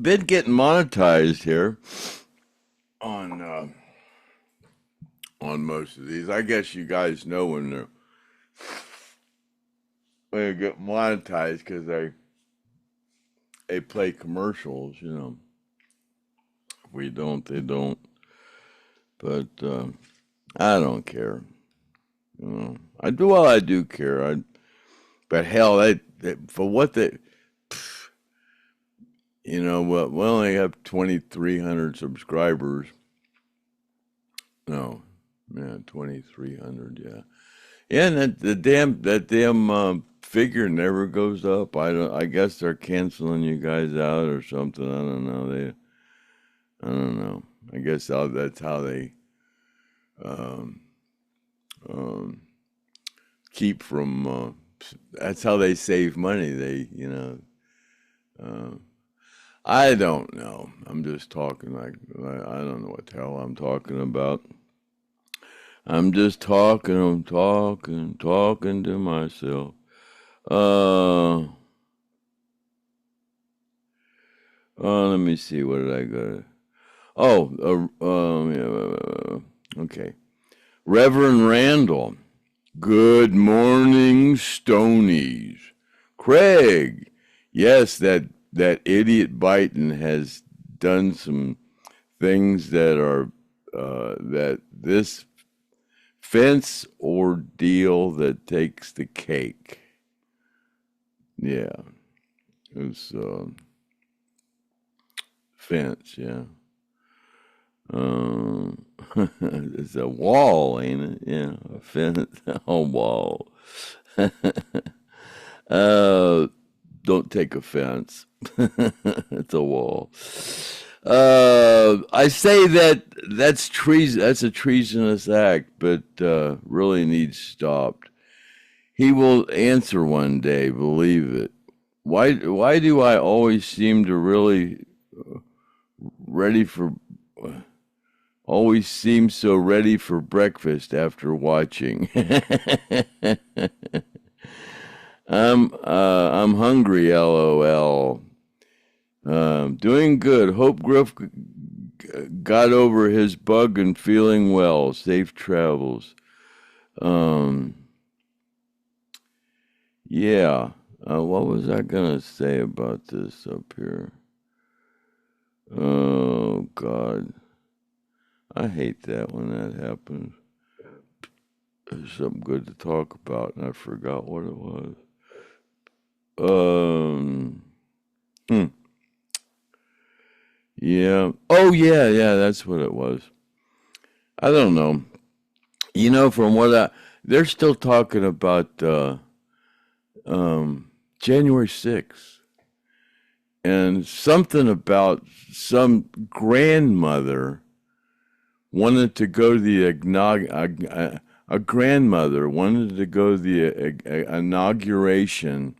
been getting monetized here on most of these. I guess you guys know when they get monetized because they play commercials. You know, if we don't, they don't. But I don't care. You know, I do. Well, I do care. But hell, for what they. You know, well, we only have 2,300 subscribers. No, yeah, 2,300. Yeah, yeah, and that damn figure never goes up. I guess they're canceling you guys out or something. I don't know. I don't know. I guess that's how they um, um, keep from. That's how they save money. I don't know. I'm just talking like I don't know what the hell I'm talking about. I'm just talking to myself. Let me see. What did I got? Yeah, okay. Reverend Randall. Good morning, Stonies. Craig. Yes, that idiot Biden has done some things that are that this fence ordeal that takes the cake. Yeah, it's fence. Yeah, it's a wall, ain't it? Yeah, a fence, a wall. Don't take offense. It's a wall. I say that's treason. That's a treasonous act, but really needs stopped. He will answer one day. Believe it. Why do I always seem to really ready for? Always seem so ready for breakfast after watching. I'm hungry. LOL. Doing good. Hope Griff got over his bug and feeling well. Safe travels. Yeah. What was I gonna say about this up here? Oh God, I hate that when that happens. There's something good to talk about, and I forgot what it was. Yeah. Oh yeah. That's what it was. I don't know. You know, from what they're still talking about January 6th, and something about some grandmother wanted to go to the a grandmother wanted to go to the inauguration,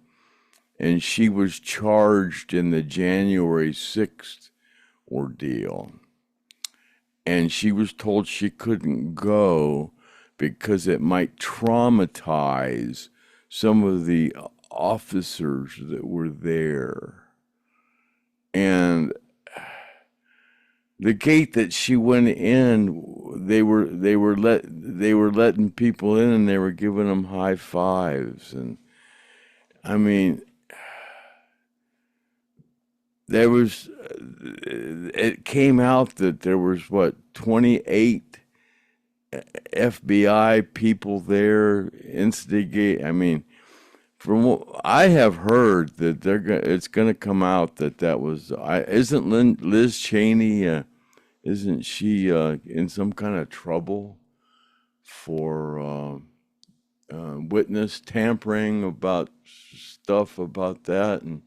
and she was charged in the January 6th ordeal. And she was told she couldn't go because it might traumatize some of the officers that were there. And the gate that she went in, they were letting people in, and they were giving them high fives. And I mean, it came out that there was 28 FBI people there instigate. I mean, from what I have heard, that it's going to come out that was. Isn't Liz Cheney? Isn't she in some kind of trouble for witness tampering about stuff about that? And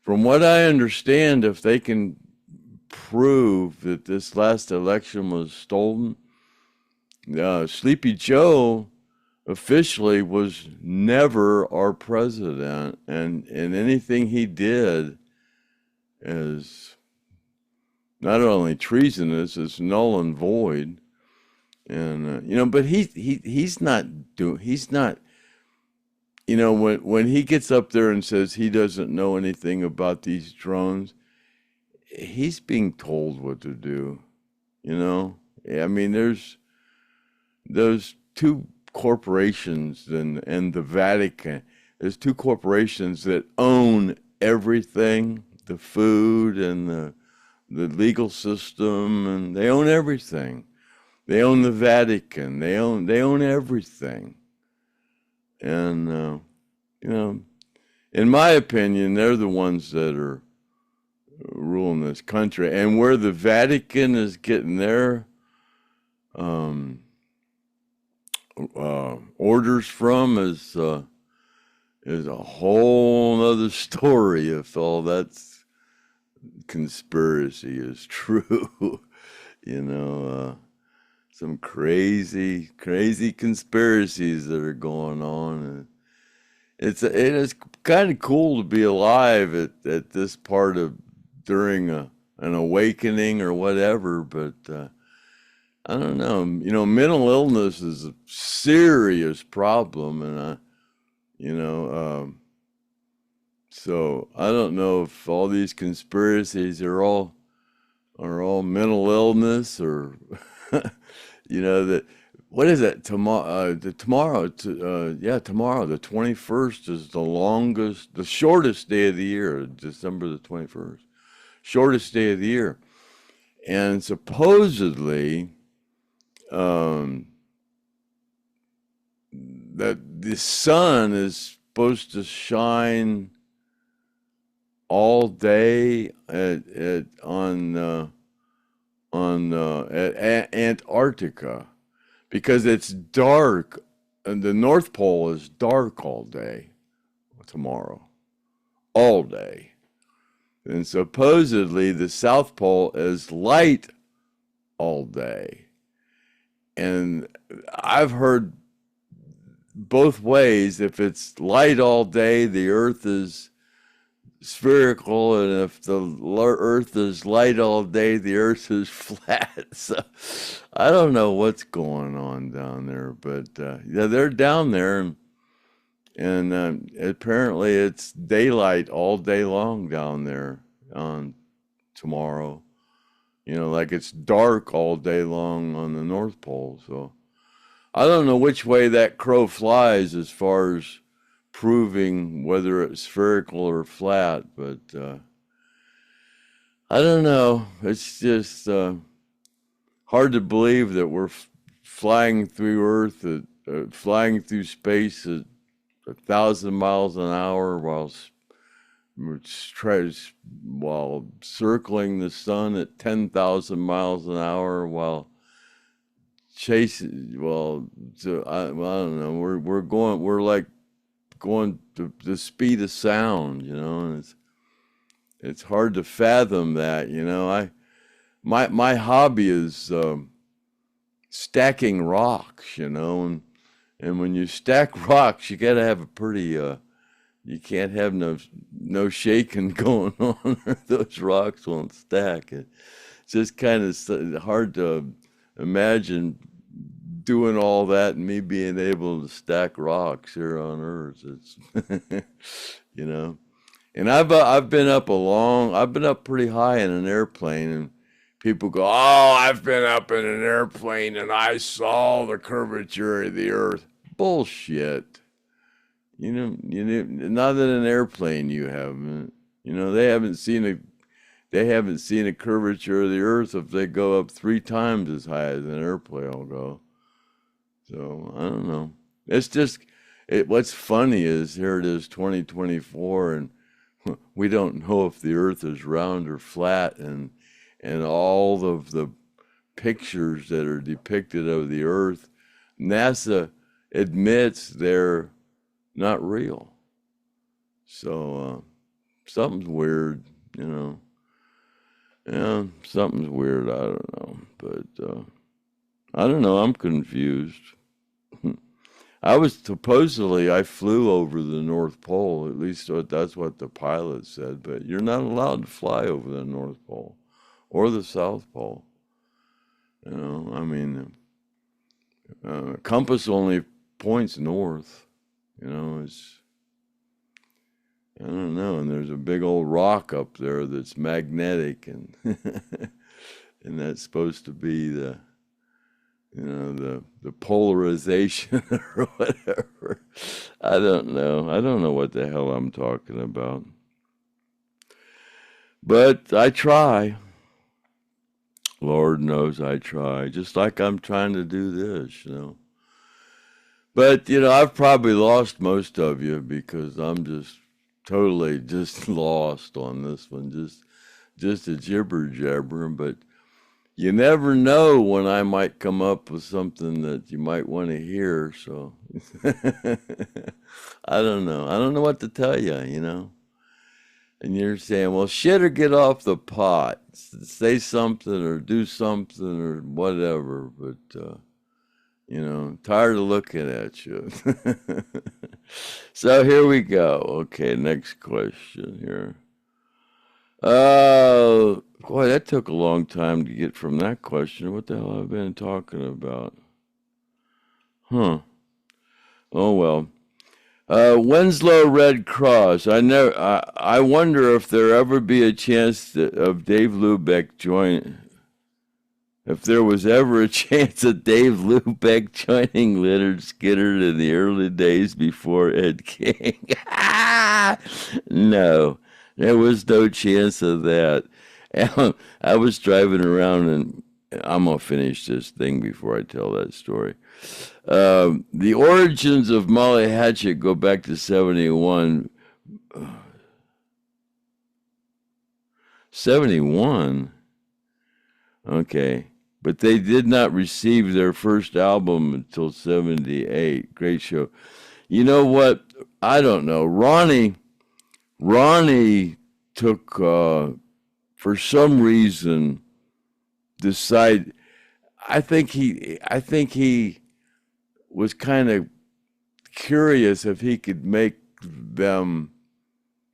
from what I understand, if they can prove that this last election was stolen, Sleepy Joe officially was never our president, and anything he did is not only treasonous, it's null and void. And but he's not, when he gets up there and says he doesn't know anything about these drones, he's being told what to do. I mean, there's those two corporations and the Vatican. There's two corporations that own everything, the food and the legal system, and they own everything. They own the Vatican. They own everything. And in my opinion, they're the ones that are ruling this country. And where the Vatican is getting their orders from is a whole other story, if all that's conspiracy is true. Some crazy conspiracies that are going on. And it is kind of cool to be alive at this part of during an awakening or whatever, but I don't know. Mental illness is a serious problem, and so I don't know if all these conspiracies are all mental illness, or that. What is it? Tomorrow, the 21st is the shortest day of the year, December the 21st, shortest day of the year, and supposedly that the sun is supposed to shine all day at Antarctica, because it's dark, and the North Pole is dark all day tomorrow, all day. And supposedly the South Pole is light all day. And I've heard both ways. If it's light all day, the Earth is spherical, and if the Earth is light all day, the Earth is flat. So I don't know what's going on down there, but they're down there, and apparently it's daylight all day long down there on tomorrow. Like it's dark all day long on the North Pole. So I don't know which way that crow flies as far as proving whether it's spherical or flat, but I don't know. It's just hard to believe that we're flying through Earth, flying through space at 1,000 miles an hour while circling the sun at 10,000 miles an hour while chasing. I don't know. We're like going to the speed of sound, and it's hard to fathom that. My hobby is stacking rocks, and when you stack rocks, you got to have a pretty You can't have no shaking going on, or those rocks won't stack. It's just kind of hard to imagine doing all that and me being able to stack rocks here on Earth. It's you know. And I've been up pretty high in an airplane, and people go, "Oh, I've been up in an airplane and I saw the curvature of the Earth." Bullshit. Not in an airplane you haven't. They haven't seen a curvature of the Earth if they go up 3 times as high as an airplane will go. So I don't know. It's just what's funny is here it is 2024 and we don't know if the Earth is round or flat, and all of the pictures that are depicted of the Earth, NASA admits they're not real. So something's weird, Yeah, something's weird. I don't know, but I don't know. I'm confused. I flew over the North Pole, at least that's what the pilot said, but you're not allowed to fly over the North Pole or the South Pole. I mean, compass only points north, it's, I don't know, and there's a big old rock up there that's magnetic, and and that's supposed to be the polarization or whatever. I don't know what the hell I'm talking about. But I try. Lord knows I try. Just like I'm trying to do this, But, I've probably lost most of you because I'm just totally just lost on this one. Just a jibber jabber, but you never know when I might come up with something that you might want to hear. So I don't know. I don't know what to tell you, And you're saying, well, shit or get off the pot. Say something or do something or whatever. But, tired of looking at you. So here we go. Okay, next question here. Boy, that took a long time to get from that question. What the hell have I been talking about? Oh well. Winslow Red Cross. I wonder if there ever be a chance of Dave Lubeck join. If there was ever a chance of Dave Lubeck joining Lynyrd Skynyrd in the early days before Ed King. No. There was no chance of that. I was driving around, and I'm going to finish this thing before I tell that story. The origins of Molly Hatchet go back to 71. 71? Okay. But they did not receive their first album until 78. Great show. You know what? I don't know. Ronnie took, for some reason, I think he was kind of curious if he could make them,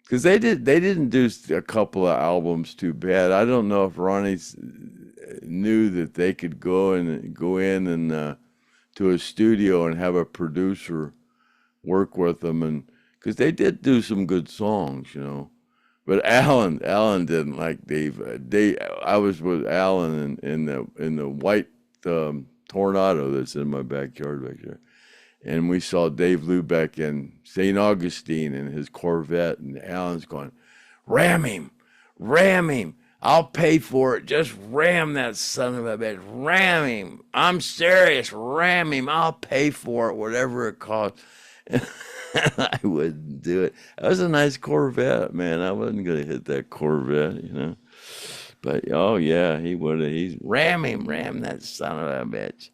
because they didn't do a couple of albums too bad. I don't know if Ronnie knew that they could go in and to a studio and have a producer work with them, and because they did do some good songs, But Alan didn't like Dave. I was with Alan in the white Tornado that's in my backyard back there, and we saw Dave Lubeck in St. Augustine in his Corvette, and Alan's going, "Ram him! I'll pay for it. Just ram that son of a bitch. Ram him! I'm serious. Ram him! I'll pay for it, whatever it costs." I wouldn't do it. That was a nice Corvette, man. I wasn't going to hit that Corvette, But, oh, yeah, he would have. He's ram that son of a bitch.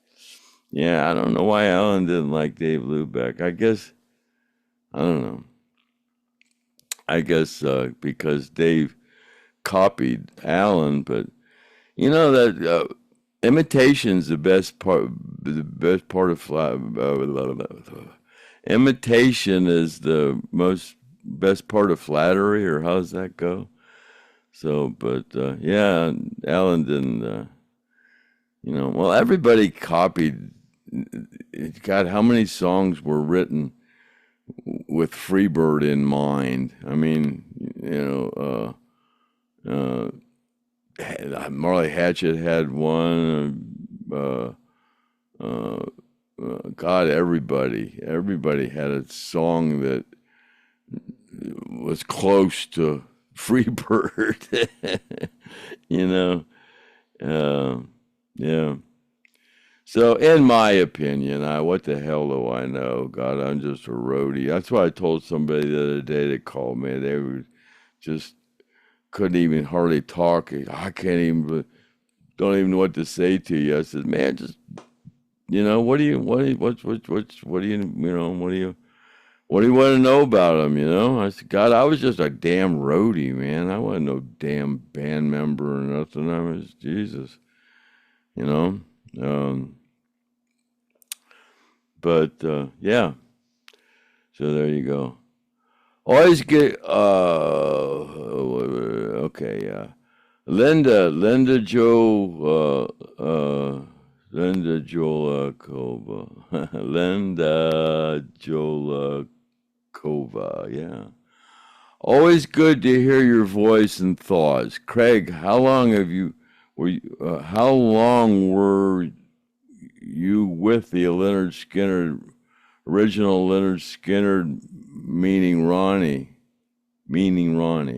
Yeah, I don't know why Alan didn't like Dave Lubeck. I don't know. Because Dave copied Alan, but, that imitation's the best part of imitation is the most best part of flattery, or how does that go? So, but yeah, Alan didn't. Well, everybody copied. God, how many songs were written with Freebird in mind? I mean, Marley Hatchet had one. God, everybody had a song that was close to Freebird. you know, yeah. So, in my opinion, what the hell do I know? God, I'm just a roadie. That's why I told somebody the other day that called me. They were just couldn't even hardly talk. I can't even, don't even know what to say to you. I said, man, just, what do you want to know about them? I said, God, I was just a damn roadie, man. I wasn't no damn band member or nothing. I was Jesus, But yeah, so there you go. Always get okay, yeah. Linda Jolakova, Linda Jolakova, yeah. Always good to hear your voice and thoughts. Craig, how long were you with the Lynyrd Skynyrd, original Lynyrd Skynyrd, meaning Ronnie,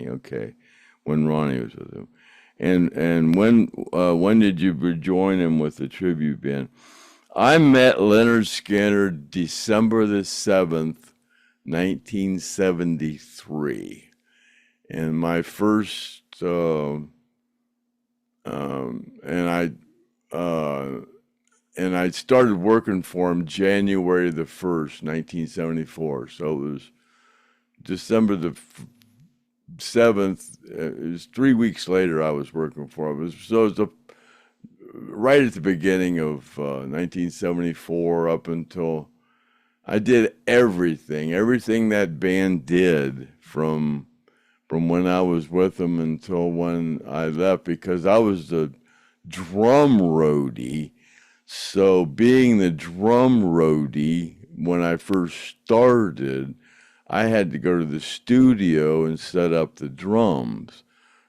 okay, when Ronnie was with him, and when did you join him with the tribute band? I met Lynyrd Skynyrd December the 7th, 1973, and my first and I started working for him January the 1st, 1974. So it was December the 7th. It was 3 weeks later I was working for him. It was right at the beginning of 1974 up until I did everything that band did from when I was with them until when I left, because I was the drum roadie. So being the drum roadie, when I first started, I had to go to the studio and set up the drums.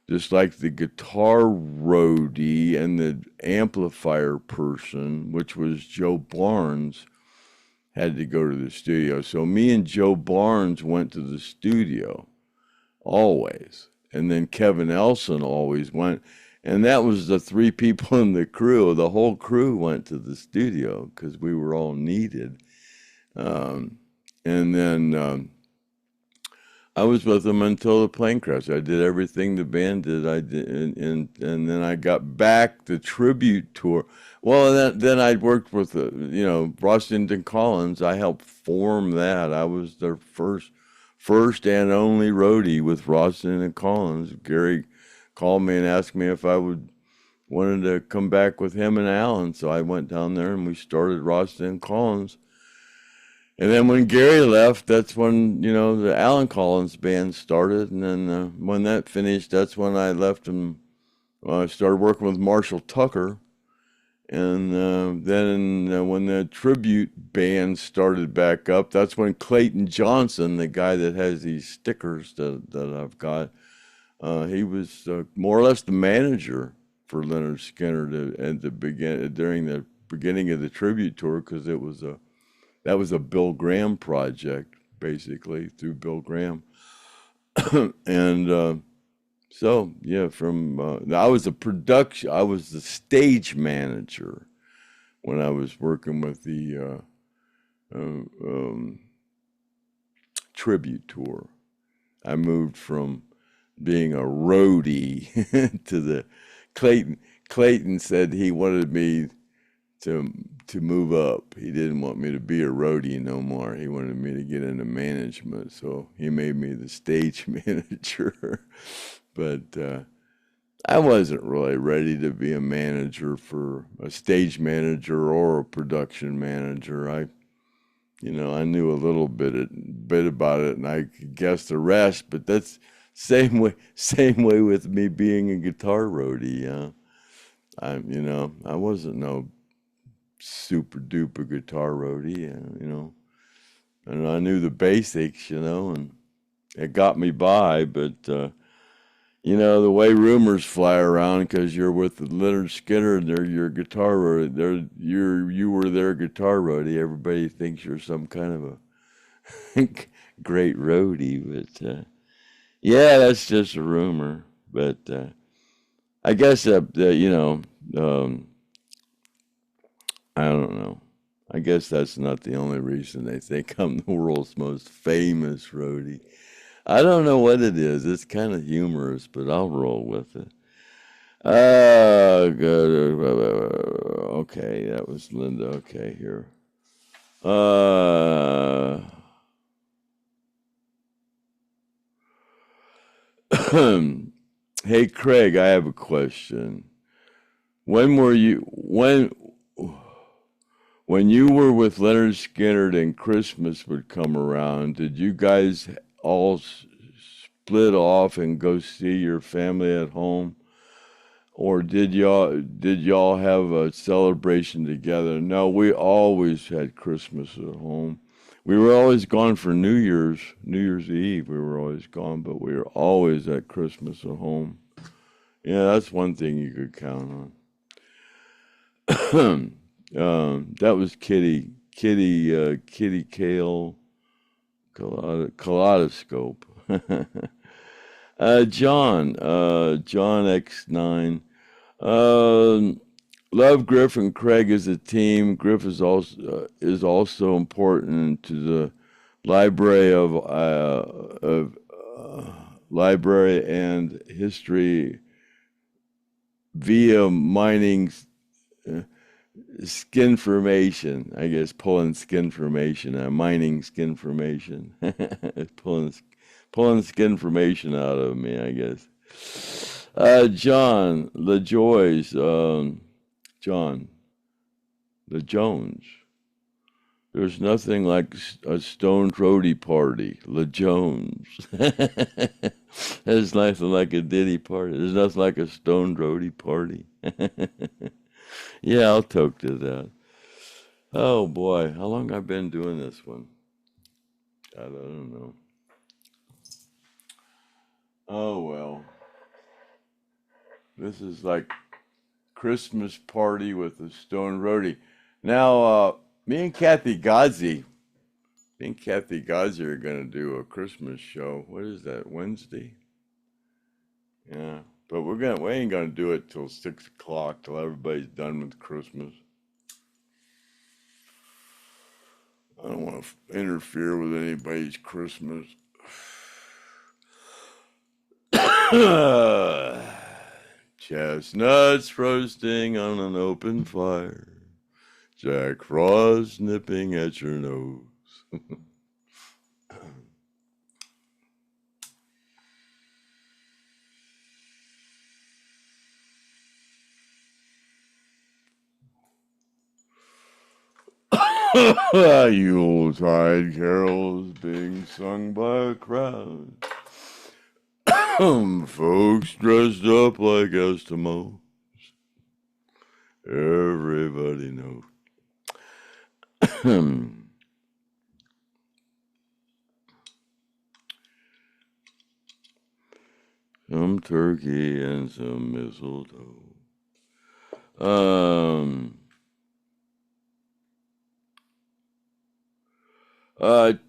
Just like the guitar roadie and the amplifier person, which was Joe Barnes, had to go to the studio. So me and Joe Barnes went to the studio, always. And then Kevin Elson always went. And that was the three people in the crew. The whole crew went to the studio because we were all needed. And then I was with them until the plane crash. I did everything the band did. I did, and then I got back the tribute tour. Well, then I worked with Rossington Collins. I helped form that. I was their first and only roadie with Rossington Collins. Gary called me and asked me if I wanted to come back with him and Alan. So I went down there and we started Rossington Collins. And then when Gary left, that's when, the Alan Collins band started. And then when that finished, that's when I left and I started working with Marshall Tucker. And then when the tribute band started back up, that's when Clayton Johnson, the guy that has these stickers that I've got, he was more or less the manager for Lynyrd Skynyrd during the beginning of the tribute tour, because that was a Bill Graham project, basically, through Bill Graham. And so, yeah, I was the stage manager when I was working with the tribute tour. I moved from being a roadie to the Clayton said he wanted me to move up. He didn't want me to be a roadie no more. He wanted me to get into management, so he made me the stage manager. But I wasn't really ready to be a manager, for a stage manager or a production manager. I knew a little bit about it, and I could guess the rest. But that's same way with me being a guitar roadie. I wasn't no super duper guitar roadie, and I knew the basics, and it got me by. But the way rumors fly around because you're with Lynyrd Skynyrd, they're your guitar roadie, you were their guitar roadie. Everybody thinks you're some kind of a great roadie, but yeah, that's just a rumor. But I guess I don't know. I guess that's not the only reason they think I'm the world's most famous roadie. I don't know what it is. It's kind of humorous, but I'll roll with it. Good. Okay, that was Linda. Okay, here. Hey, Craig, I have a question. When you were with Lynyrd Skynyrd and Christmas would come around, did you guys all split off and go see your family at home? Or did y'all have a celebration together? No, we always had Christmas at home. We were always gone for New Year's Eve. We were always gone, but we were always at Christmas at home. Yeah, that's one thing you could count on. That was Kitty Kale Kaleidoscope. John X9. Love Griff and Craig as a team. Griff is also important to the library of library and history via mining skin formation. I guess pulling skin formation, mining skin formation, pulling skin formation out of me, I guess. John LaJoy's, John LaJones. There's nothing like a STONED roadie party. LaJones. There's nothing like a Diddy party. There's nothing like a STONED roadie party. Yeah, I'll toke to that. Oh boy, how long I've been doing this one? I don't know. Oh well. This is like Christmas party with a STONED roadie. Now, me and Kathy Gozzi are gonna do a Christmas show. What is that? Wednesday? Yeah, but we ain't gonna do it till 6 o'clock till everybody's done with Christmas. I don't want to interfere with anybody's Christmas. Chestnuts roasting on an open fire. Jack Frost nipping at your nose. Yuletide carols being sung by a crowd. Folks dressed up like Eskimos. Everybody knows. Some turkey and some mistletoe.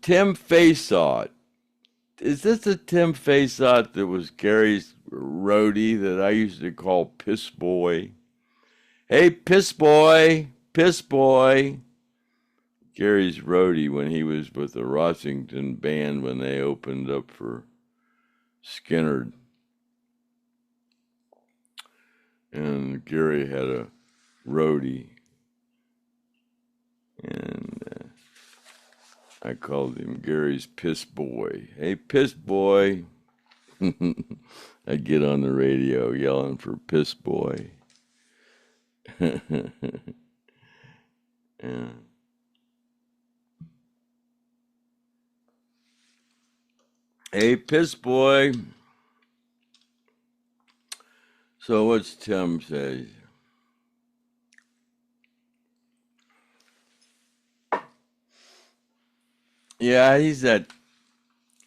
Tim Faceot. Is this the Tim Faceot that was Gary's roadie that I used to call Piss Boy? Hey, Piss Boy, Piss Boy. Gary's roadie when he was with the Rossington band when they opened up for Skynyrd. And Gary had a roadie. And I called him Gary's Piss Boy. Hey, Piss Boy. I get on the radio yelling for Piss Boy. Yeah. Hey, piss boy. So what's Tim say? Yeah, he's a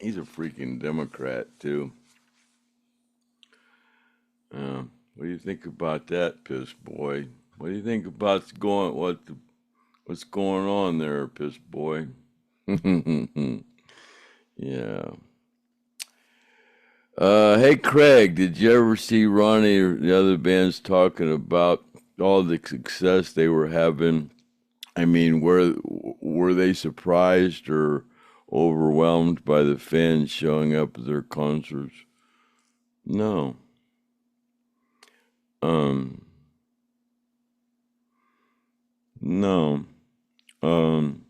freaking Democrat too. What do you think about that, piss boy? What do you think about what's going on there, piss boy? Yeah. Hey Craig, did you ever see Ronnie or the other bands talking about all the success they were having? I mean, were they surprised or overwhelmed by the fans showing up at their concerts? No. Um, no. Um,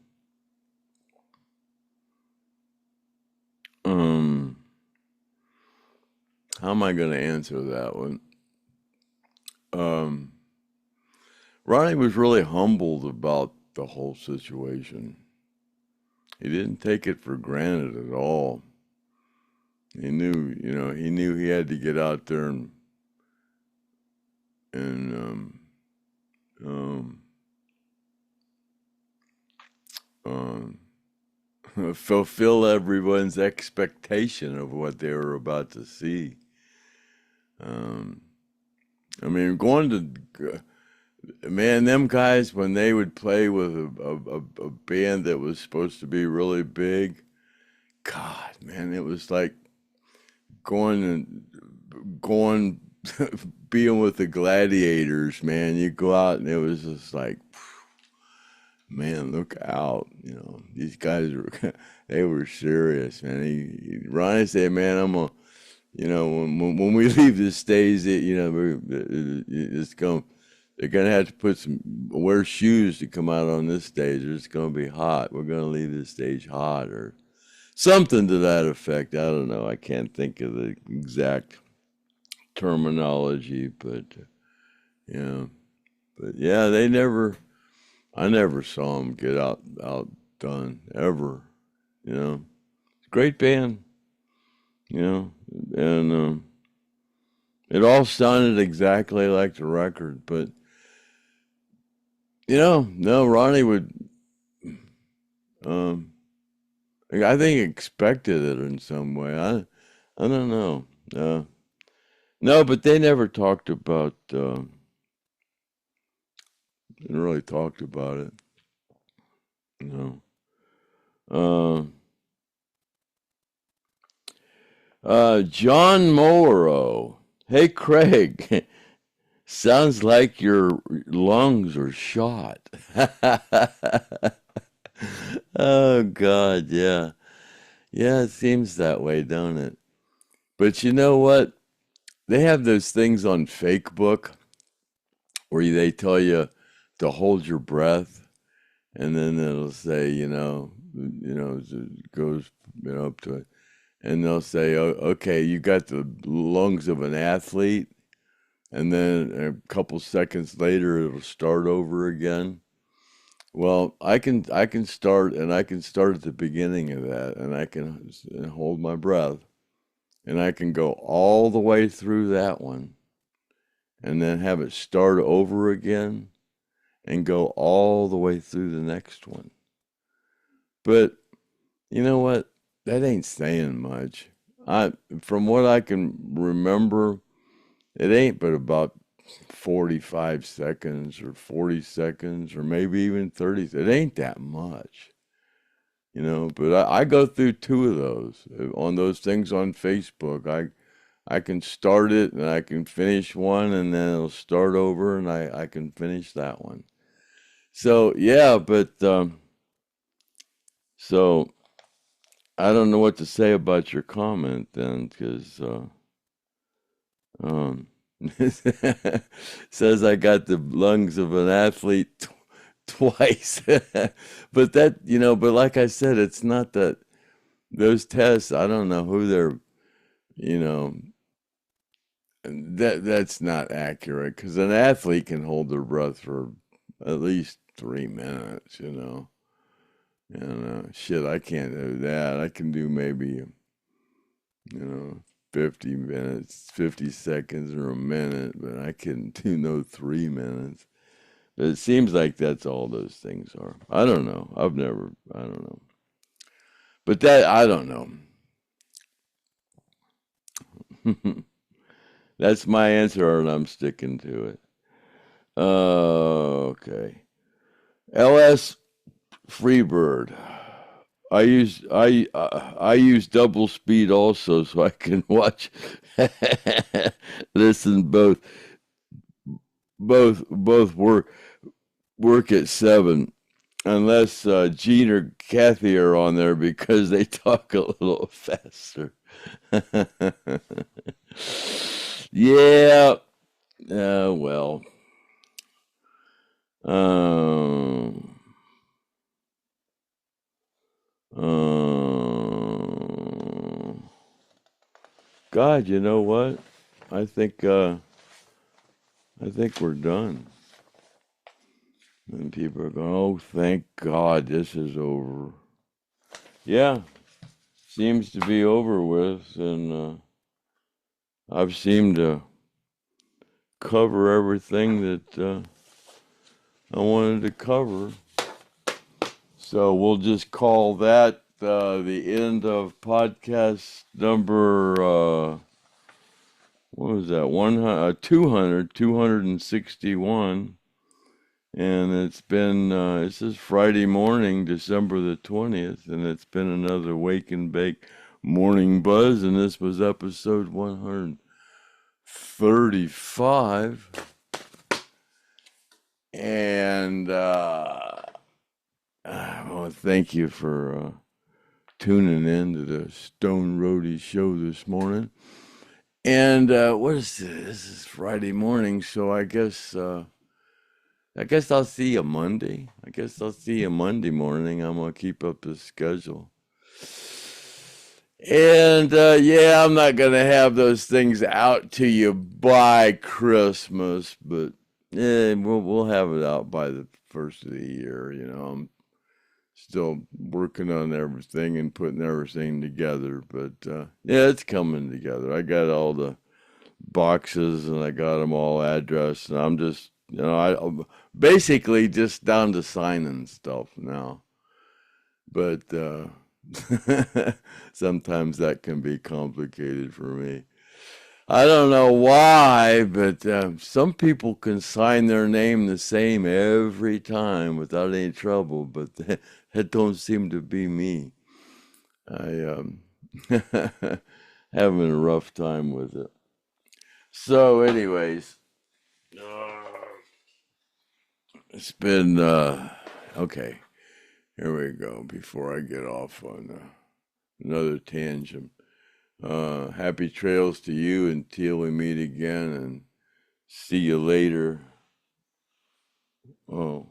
um, how am I going to answer that one? Um, Ronnie was really humbled about the whole situation. He didn't take it for granted at all. He knew he had to get out there and um, um, fulfill everyone's expectation of what they were about to see. Um, I mean, man, them guys, when they would play with a band that was supposed to be really big, God, man, it was like going, being with the Gladiators, man. You go out and it was just like, man, look out. These guys were, they were serious, man. Ronnie said, man, I'm going to, when we leave this stage, it's going, they're going to have to wear shoes to come out on this stage. It's going to be hot. We're going to leave this stage hot or something to that effect. I don't know. I can't think of the exact terminology, but, yeah, I never saw them get outdone ever, Great band, and it all sounded exactly like the record, but no, Ronnie would, um, I think expected it in some way. I don't know. No, but they never talked about, didn't really talked about it. No. Uh, John Morrow. Hey, Craig. Sounds like your lungs are shot. Oh, God, yeah. Yeah, it seems that way, don't it? But you know what? They have those things on Fakebook where they tell you to hold your breath, and then it'll say, it goes, up to it, and they'll say, oh, okay, you got the lungs of an athlete, and then a couple seconds later it'll start over again. Well, I can start at the beginning of that, and I can hold my breath, and I can go all the way through that one, and then have it start over again, and go all the way through the next one. But you know what? That ain't saying much. From what I can remember, it ain't but about 45 seconds or 40 seconds or maybe even 30. It ain't that much, but I go through two of those on those things on Facebook. I can start it and I can finish one and then it'll start over and I can finish that one. So, yeah, but so I don't know what to say about your comment then because um, says I got the lungs of an athlete twice. But like I said, it's not that those tests, I don't know who they're, you know, that's not accurate because an athlete can hold their breath for at least 3 minutes. Shit, I can't do that. I can do maybe you know, 50 minutes, 50 seconds, or a minute, but I couldn't do no 3 minutes. But it seems like that's all those things are. I don't know. I don't know. But that, I don't know. That's my answer, and I'm sticking to it. Okay. LS Freebird. I use double speed also, so I can watch, listen both work at 7, unless Gene or Kathy are on there because they talk a little faster. Yeah. Well. God, you know what? I think we're done. And people are going, oh, thank God this is over. Yeah, seems to be over with, and I've seemed to cover everything that I wanted to cover. So we'll just call that the end of podcast number, what was that, 261. And it's been, this is Friday morning, December the 20th, and it's been another Wake and Bake Morning Buzz, and this was episode 135. And I want to thank you for tuning in to the Stone Roadie show this morning. And what is this? This is Friday morning, so I guess I'll see you Monday. I guess I'll see you Monday morning. I'm going to keep up the schedule. And yeah, I'm not going to have those things out to you by Christmas, but yeah, we'll have it out by the first of the year. You know, I'm still working on everything and putting everything together, but yeah, it's coming together. I got all the boxes and I got them all addressed, and I'm just, you know, I basically just down to signing stuff now. But sometimes that can be complicated for me. I don't know why, but some people can sign their name the same every time without any trouble, but that don't seem to be me. I having a rough time with it. So anyways, it's been, okay, here we go, before I get off on another tangent. Happy trails to you until we meet again, and see you later. Oh,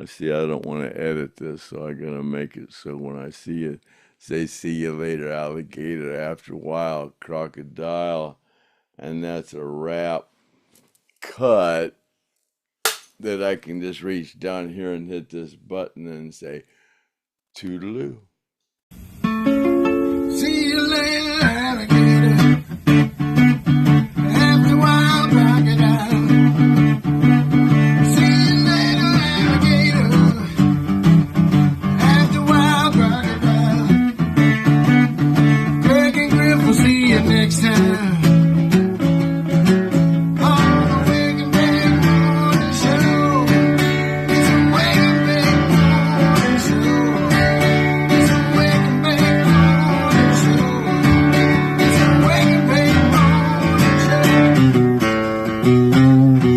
I see, I don't want to edit this, so I gotta make it so when I see it, say see you later, alligator, after a while, crocodile, and that's a wrap cut that I can just reach down here and hit this button and say toodaloo. See you later, alligator, after a while, crocodile. See you later, alligator, after a while, crocodile. Greg and Griff will see you next time. Thank you.